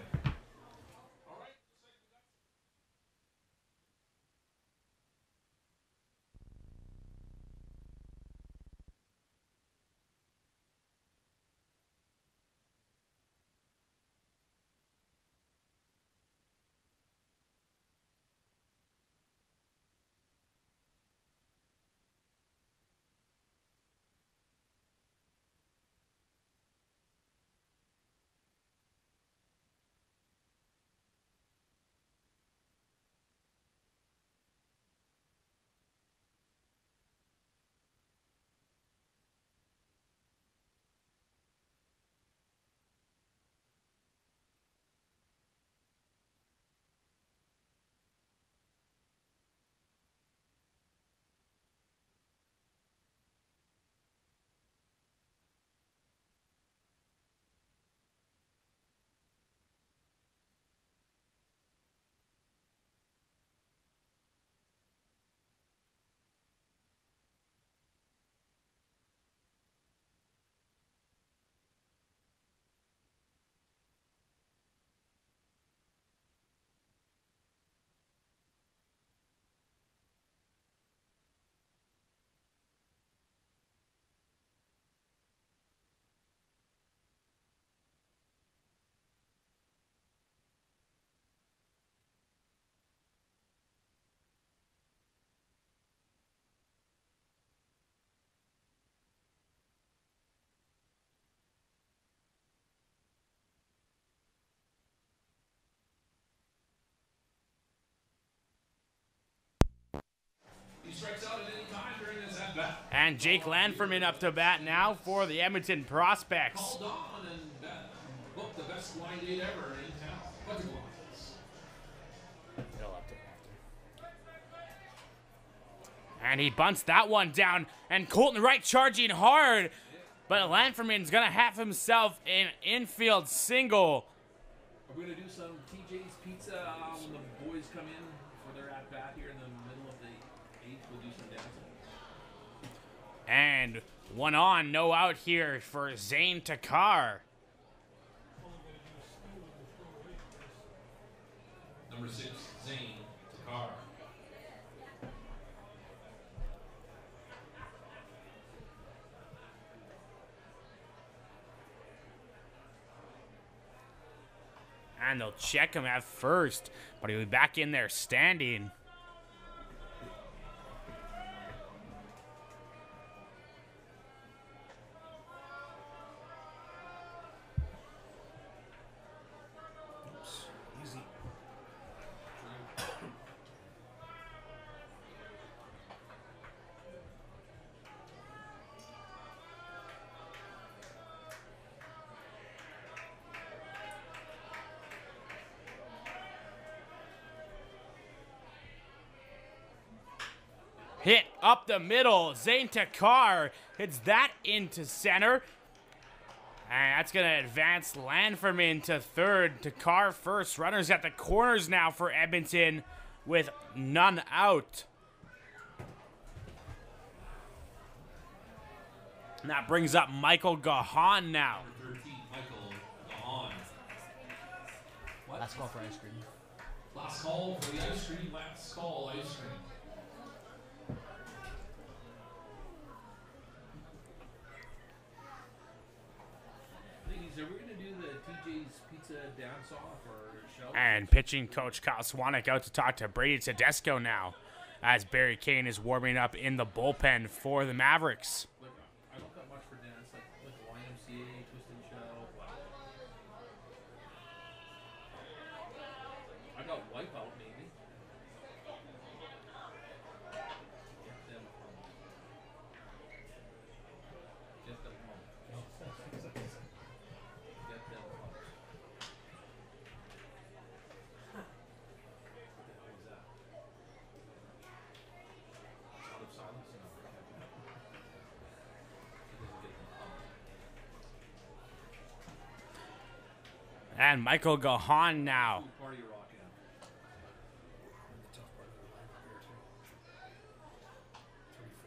Strikes out at any time during this at-bat. And Jake Lanferman up to bat now for the Edmonton Prospects. Called on and booked the best blind date ever in town. What the blinds? And he bunts that one down. And Colton Wright charging hard. But Lanferman's going to have himself an infield single. Are we going to do some TJ's Pizza when the boys come in for their at-bat here in the middle of the 8th? We'll do some dancing. And one on, no out here for Zane Takar. Number 6, Zane Takar. And they'll check him at first, but he'll be back in there standing. Oops, easy. Hit up the middle. Zane Takar hits that into center. And that's going to advance Landford into third. Takar first. Runners at the corners now for Edmonton with none out. And that brings up Michael Gahan now. 13, Michael on. What? Last call for ice cream. Last call for the ice cream. Last call ice cream. Ladies, are we going to do the TJ's Pizza dance off or show? And pitching coach Kyle Swanek out to talk to Brady Tedesco now, as Barry Kane is warming up in the bullpen for the Mavericks. Look, I don't got much for dance, like YMCA, Twist and Shout. I got Wipeout, maybe. Get them home. Get them home. Get them home. What the hell was that? Out of silence? No. It doesn't get them home. And Michael Gahan now. Party rock in. The tough part of the lineup here, too.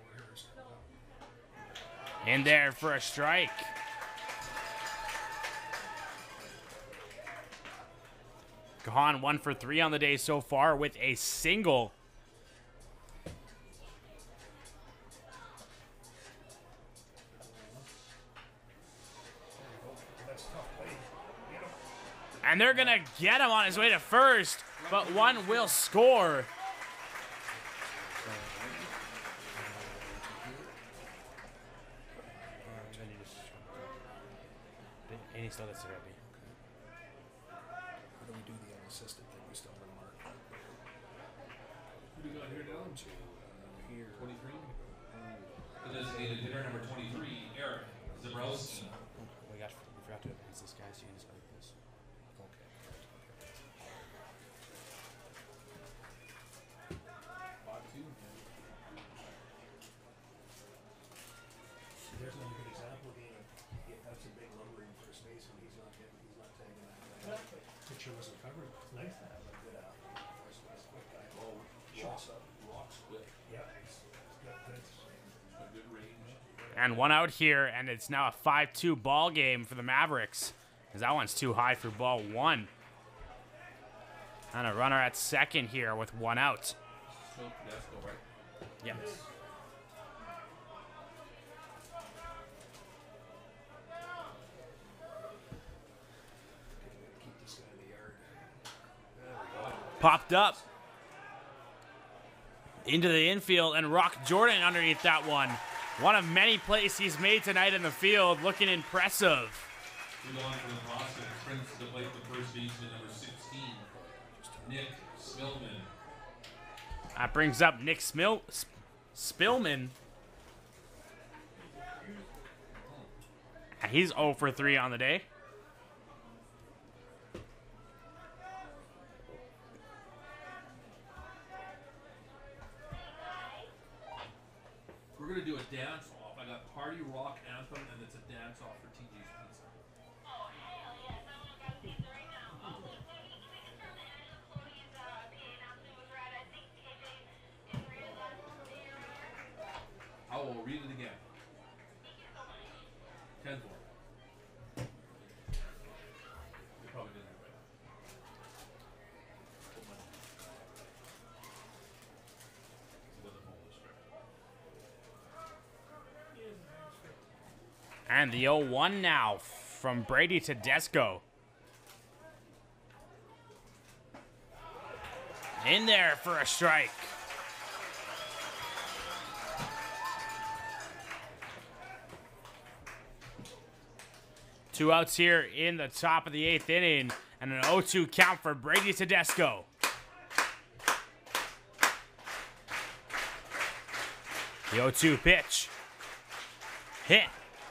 3-4 hitters. In there for a strike. Gahan 1 for 3 on the day so far with a single. That's tough play. Get him. And they're going to get him on his way to first, but one will score. And he still gets the rugby. How do we do the unassisted thing? We still haven't marked. Who do we got here now? Here. 23? The designated hitter number 23, Eric Zabrowski. We forgot to advance this guy, so you can just go like this. Okay. 5-2. There's another good example being that's a big lumbering first base, and he's not tagging that. Picture wasn't covered. It's nice to have a good first base. Quick guy. Oh, Shots up. Rocks quick. Yeah, he's got good. A good range. And one out here, and it's now a 5-2 ball game for the Mavericks, as that one's too high for ball one. And a runner at second here with one out. Still Tedesco, right? Yes. Keep this guy in the yard. Popped up into the infield, and Rock Jordan underneath that one. One of many plays he's made tonight in the field, looking impressive. We go on for the Boston. Brings to the plate the first baseman, number 16, Nick Spillman. That brings up Nick Spillman. He's 0 for 3 on the day. We're going to do a dance off. I got Party Rock Anthem, and it's a dance off for TJ's Pizza. I will read it again. 10-4. You probably didn't have it. It doesn't hold the script. And the 0-1 now from Brady Tedesco. In there for a strike. Two outs here in the top of the 8th inning, and an 0-2 count for Brady Tedesco. The 0-2 pitch. Hit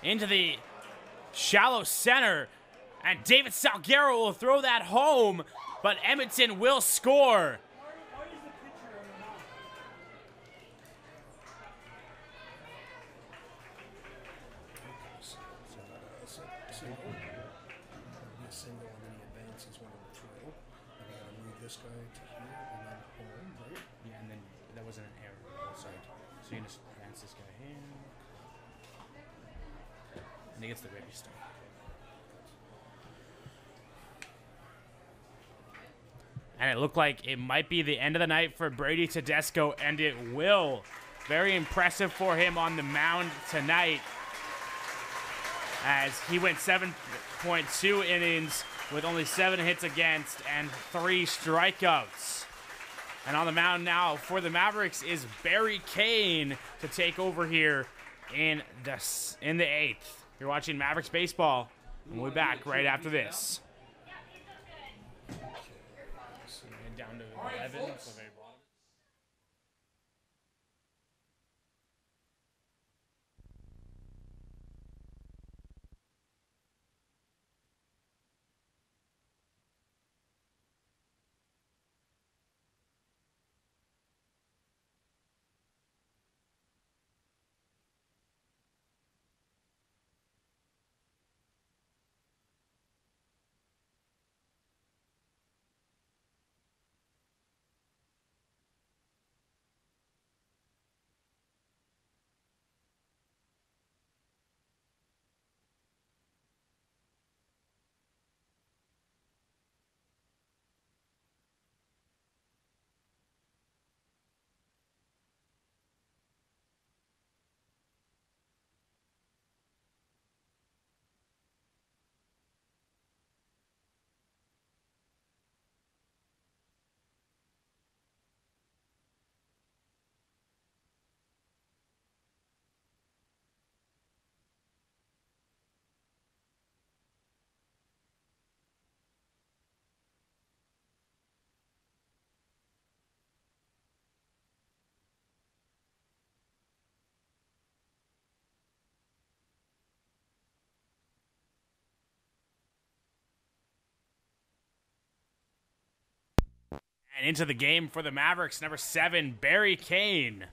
into the shallow center, and David Salguero will throw that home, but Edmonton will score. Why is the pitcher on the mound? A single, and then he advances one on the trail. And I gotta move this guy to here and then home, right? Yeah, and then that wasn't an error. Oh, sorry. So you just advance this guy here. And he gets the ready start. And it looked like it might be the end of the night for Brady Tedesco, and it will. Very impressive for him on the mound tonight, as he went 7.2 innings with only 7 hits against and 3 strikeouts. And on the mound now for the Mavericks is Barry Kane to take over here in the 8th. You're watching Mavericks baseball, and we'll be back right after this. And down to 11. So very bottom. And into the game for the Mavericks, number 7, Barry Kane,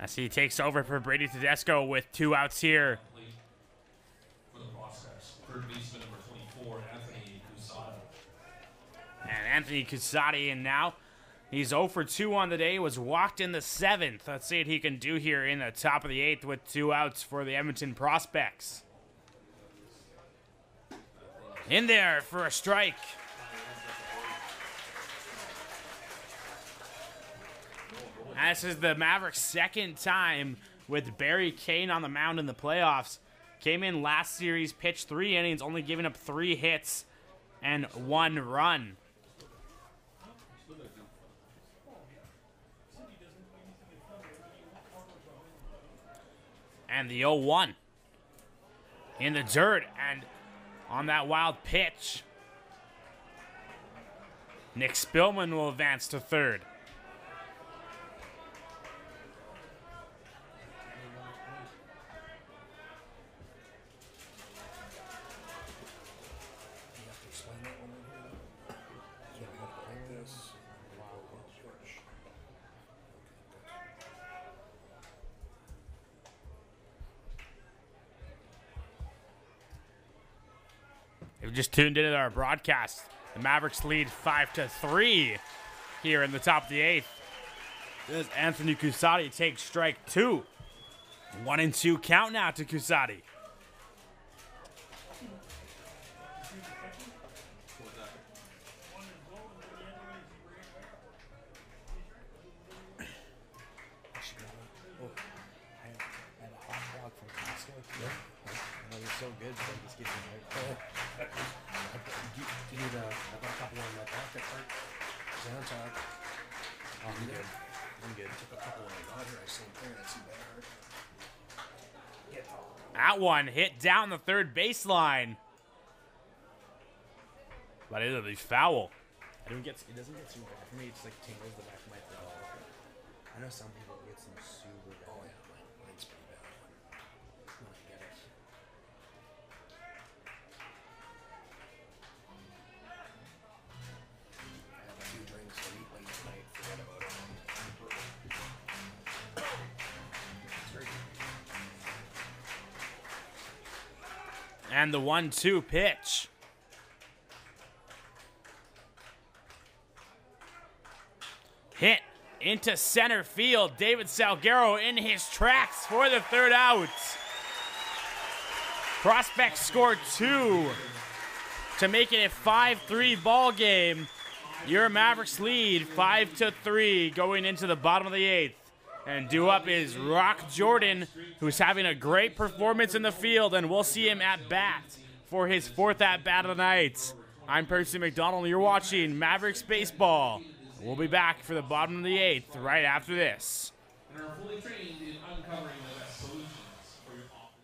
as he takes over for Brady Tedesco with 2 outs here. For the process, third baseman number 24, Anthony Cusado. And Anthony Cusado in now. He's 0 for 2 on the day, was walked in the 7th. Let's see what he can do here in the top of the 8th with 2 outs for the Edmonton Prospects. In there for a strike. And this is the Mavericks' second time with Barry Kane on the mound in the playoffs. Came in last series, pitched 3 innings, only giving up 3 hits and 1 run. And the 0-1 in the dirt, and on that wild pitch, Nick Spillman will advance to third. If you just tuned into our broadcast, the Mavericks lead 5-3 here in the top of the 8th. As Anthony Cusado takes strike 2. 1-2 count now to Cusado. So good, so just get you right. Do you need a couple on my back? Is that on top? Oh, I'm good. I'm good. Took a couple when I got here. I seen there. I see that. That one hit down the third baseline. But it'll be foul. It doesn't get super bad for me. It's like tingles the back of my throat. I know some people get some super bad. Oh yeah, mine's pretty bad. No, I get it. I had a few drinks late tonight. Forgot about it. It's very good. And the 1-2 pitch. Hit into center field. David Salguero in his tracks for the third out. Prospects scored 2 to make it a 5-3 ball game. Your Mavericks lead 5-3 going into the bottom of the 8th. And due up is Rock Jordan, who's having a great performance in the field, and we'll see him at bat for his 4th at bat of the night. I'm Percy McDonald, and you're watching Mavericks Baseball. We'll be back for the bottom of the 8th right after this. And are fully trained in uncovering the best solutions for your office.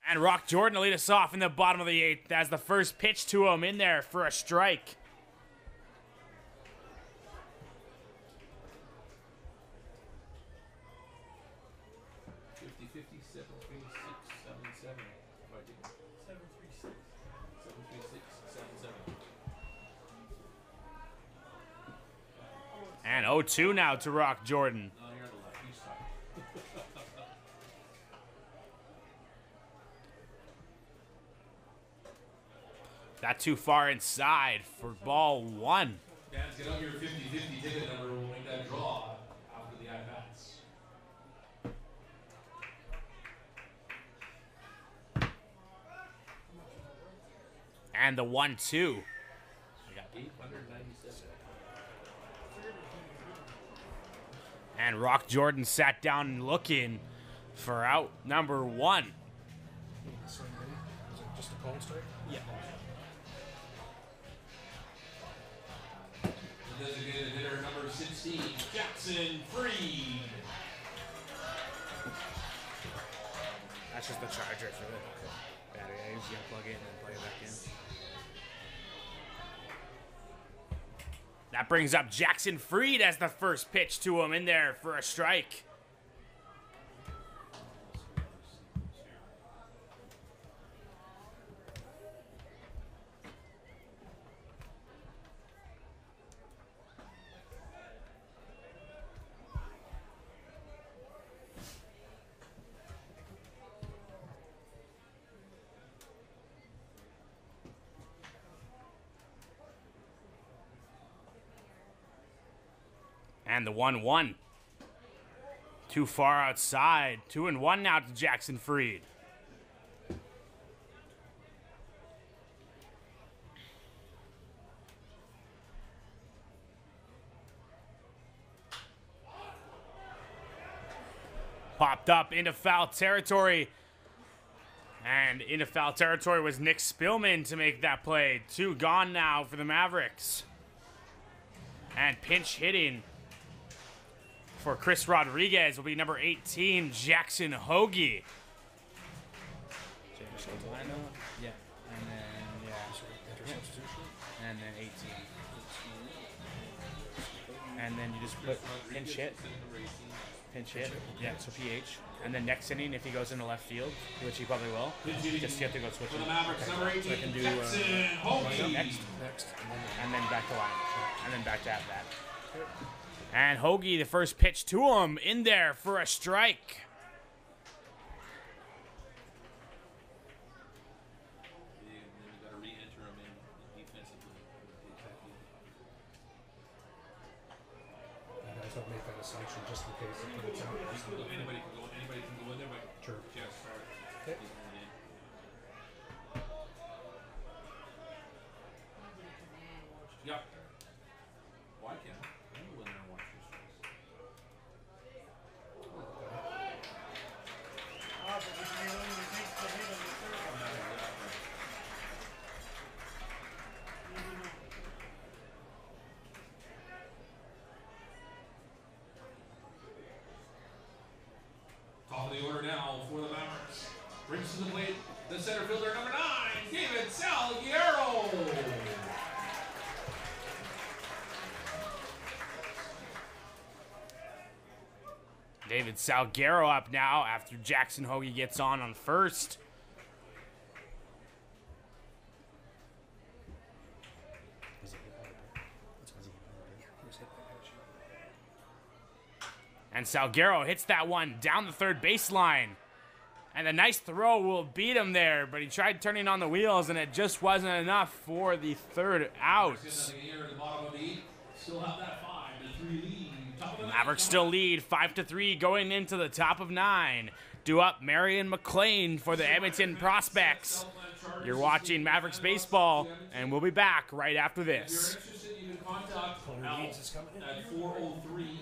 And Rock Jordan will lead us off in the bottom of the 8th as the first pitch to him in there for a strike. And 0-2 now to Rock Jordan. That too far inside for ball 1. Guys, get up your 50-50 ticket number. We'll make that draw after the at-bats. And the 1-2. I got 897. And Rock Jordan sat down looking for out number 1. This one ready? Is it just a call strike? Yeah. Designated hitter number 16, Jackson Freed. That's just the charger for the battery. I usually unplug it and then plug it back in. That brings up Jackson Freed as the first pitch to him in there for a strike. And the 1-1. Too far outside. 2-1 now to Jackson Freed. Popped up into foul territory. And into foul territory was Nick Spillman to make that play. 2 gone now for the Mavericks. And pinch hitting for Chris Rodriguez will be number 18, Jackson Hoagie. So just go to lineup. Yeah. And then, and then 18. And then you just put pinch hit. Pinch hit. Yeah, so PH. And then next inning, if he goes into left field, which he probably will, just you have to go switch For the it. Mavericks, number 18, So I can do Jackson Hoagie. next, and then back to line, and then back to at bat. And Hoagie, the first pitch to him, in there for a strike. Then you got to re-enter him in defensively. And I thought make that assumption just in case it comes out. Anybody can go in there, but Sure. yes, sorry. Okay. He's going in. Yep. Why can't I? I can go in there and watch this race. Top of the order now for the Mavericks. Brings to the plate the center fielder, number 9, David Salguero. David Salguero up now after Jackson Hoagie gets on first. And Salguero hits that one down the third baseline. And a nice throw will beat him there, but he tried turning on the wheels, and it just wasn't enough for the third out. Still have that 5-3 lead. Top of the Mavericks still lead 5-3 going into the top of 9. Due up Marion McLean for the Edmonton Prospects. You're watching Mavericks baseball, and we'll be back right after If you're this. interested, you can contact Al at 403.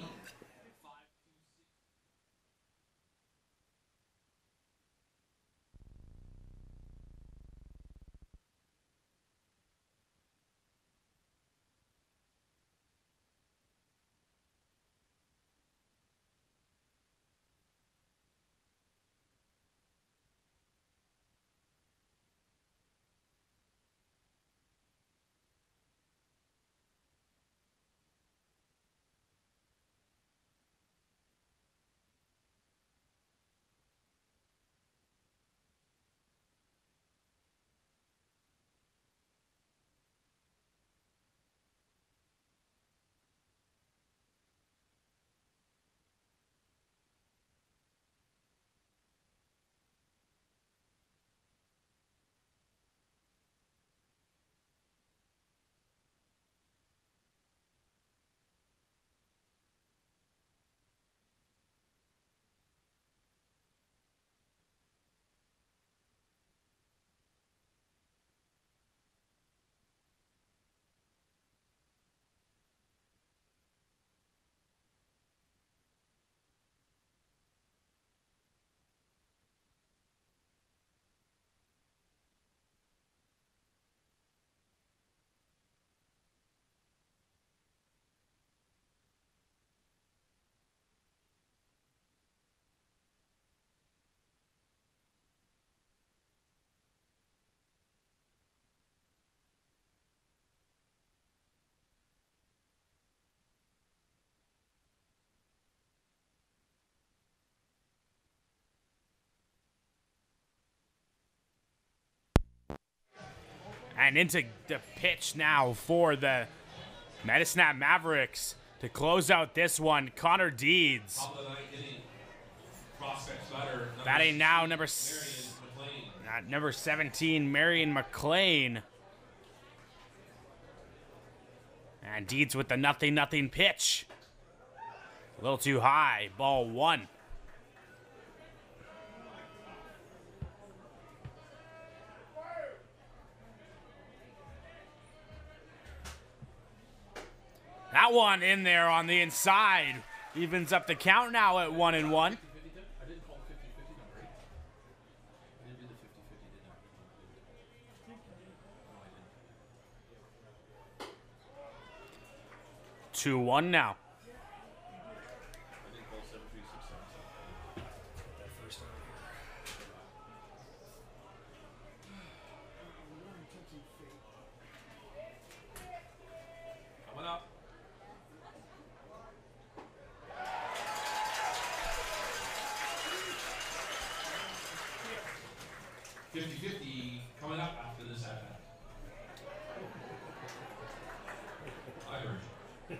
And into the pitch now for the Medicine Mavericks to close out this one. Connor Deeds. Top of the 9th inning. Prospects batter. Batting now number 17, 17, Marion McLean. And Deeds with the 0-0 pitch. A little too high. Ball 1. That one in there on the inside. Evens up the count now at 1-1. I didn't call the 50-50 number, right? I didn't do the 50-50, did I? No, I didn't. 2-1 now. I didn't call 7-3-6-7. That first time Coming up. Coming up after this at bat. I heard you.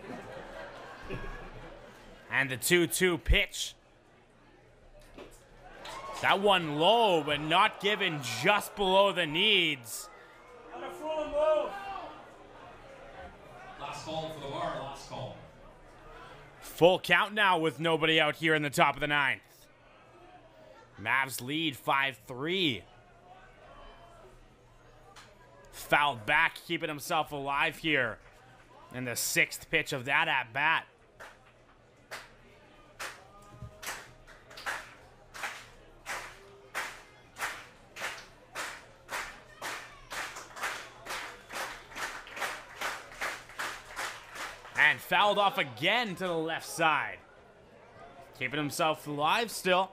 And the 2-2 pitch. That one low, but not given, just below the needs. On a full and low. Last call for the bar, last call. Full count now with nobody out here in the top of the 9th. Mavs lead 5-3. Fouled back, keeping himself alive here in the 6th pitch of that at bat. And fouled off again to the left side. Keeping himself alive still.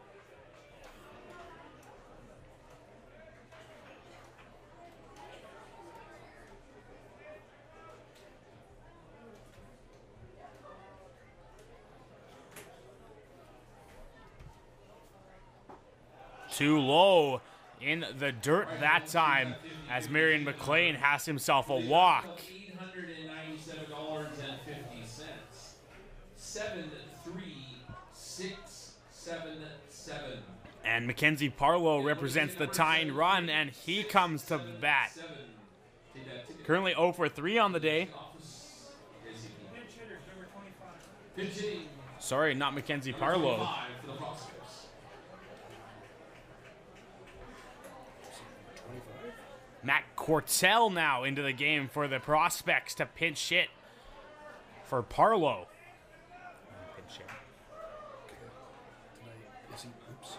Too low in the dirt that time as Marion McLean has himself a walk. $897.50. 73677. And Mackenzie Parlow represents the tying run, and he comes to bat. Currently 0 for 3 on the day. Pinch hitters, number 25. Pinch hitting. Sorry, not Mackenzie Parlow. 25 for the Prospects. 25. Matt Cortell now into the game for the Prospects to pinch hit for Parlow. Pinch hit. Tonight, is he, oops.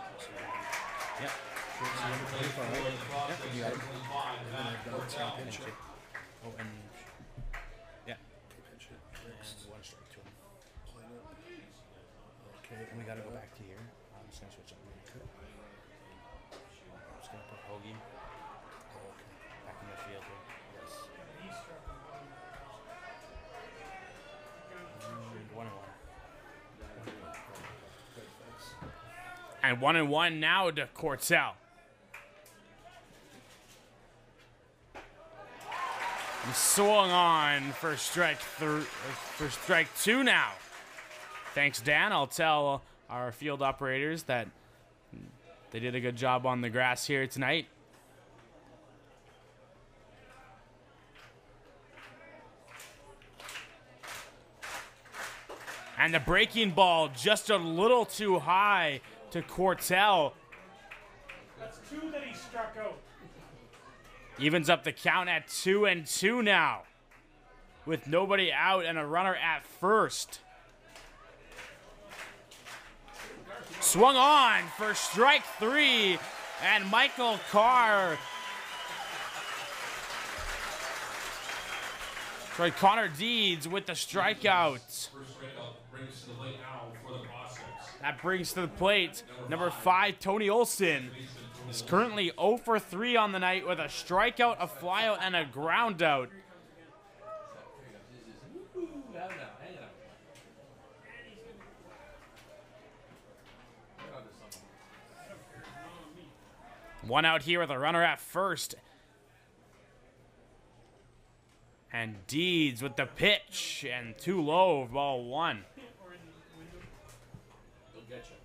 Yep. Shorts number 25. Yep, you got it. And then I've got pinch hit. Oh, and yeah. Okay, pinch hit. Next. And 1 strike to him. Line up. Okay, And we gotta go back to here. I'm just gonna switch up. Okay. I'm just gonna put Hoagie Oh, okay. back in the field here. Yes. He's struck him. 1-1. Good, thanks. And 1-1 now to Cortell. And swung on for strike 2 now. Thanks, Dan. I'll tell our field operators that they did a good job on the grass here tonight. And the breaking ball just a little too high to Cortell. That's 2 that he struck out. Evens up the count at 2-2 now. With nobody out and a runner at first. Swung on for strike 3. And Michael Carr. Sorry, Connor Deeds with the strikeout. First strikeout brings to the plate now for the Prospects. That brings to the plate number 5, Tony Olson. He's currently 0 for 3 on the night with a strikeout, a flyout, and a ground out. One out here with a runner at first. And Deeds with the pitch and too low, ball 1. They'll get you.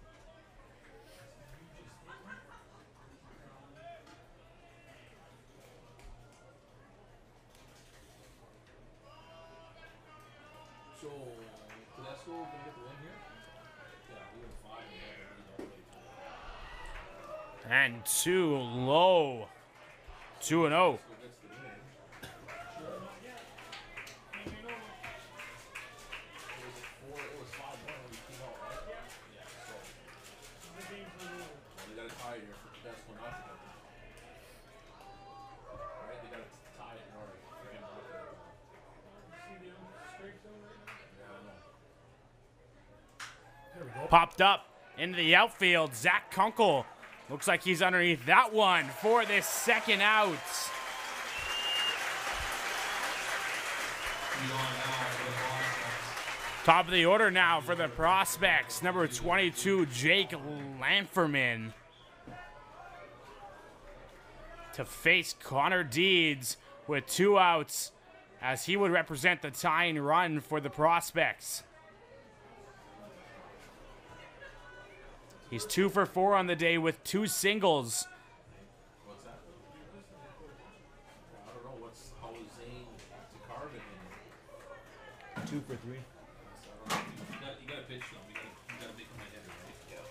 So, Tedesco gonna get the win here? And too low. 2-0. Popped up into the outfield. Zach Kunkel looks like he's underneath that one for this second out. Top of the order now for the prospects. Number 22, Jake Lanferman, to face Connor Deeds with 2 outs, as he would represent the tying run for the prospects. He's 2 for 4 on the day with 2 singles. What's that? I don't know. What's how is Zane to Carvin? 2 for 3. You got to pitch though. You got to make him a hitter, right? Yeah.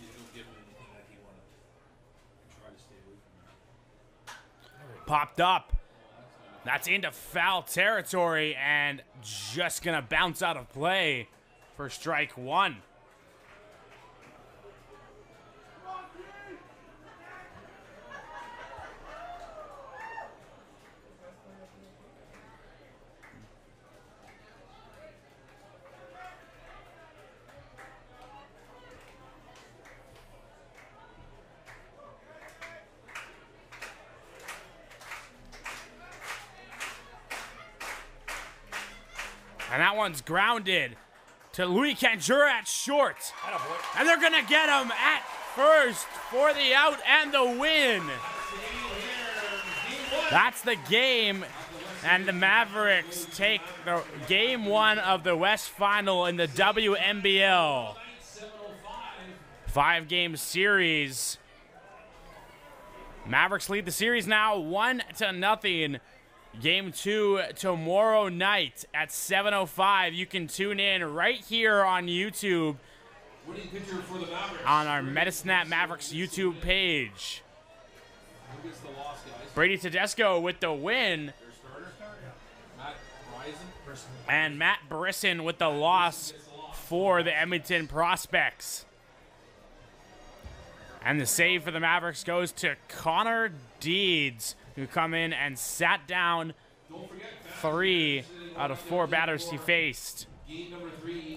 You don't give him anything that he want to try to stay away from that. Popped up. That's into foul territory and just gonna bounce out of play for strike 1. And that one's grounded to Louis Canjura at short. And they're going to get him at first for the out and the win. That's the game. And the Mavericks take the game 1 of the West Final in the WNBL. 5-game series. Mavericks lead the series now 1-0. Game 2 tomorrow night at 7:05. You can tune in right here on YouTube Winning pitcher for the Mavericks. on our MetaSnap Mavericks YouTube page. Who gets the loss, guys? Brady Tedesco with the win, Their starter? Matt Bryson. and Matt Brisson with the loss for the Edmonton Prospects. And the save for the Mavericks goes to Connor Deeds, who come in and sat down 3 out of 4 batters he faced.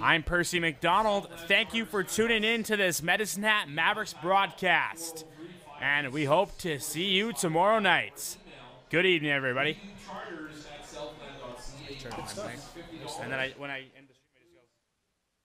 I'm Percy McDonald. Thank you for tuning in to this MetaSnap Mavericks broadcast. And we hope to see you tomorrow night. Good evening, everybody. Charters at Southland.ca. And then when I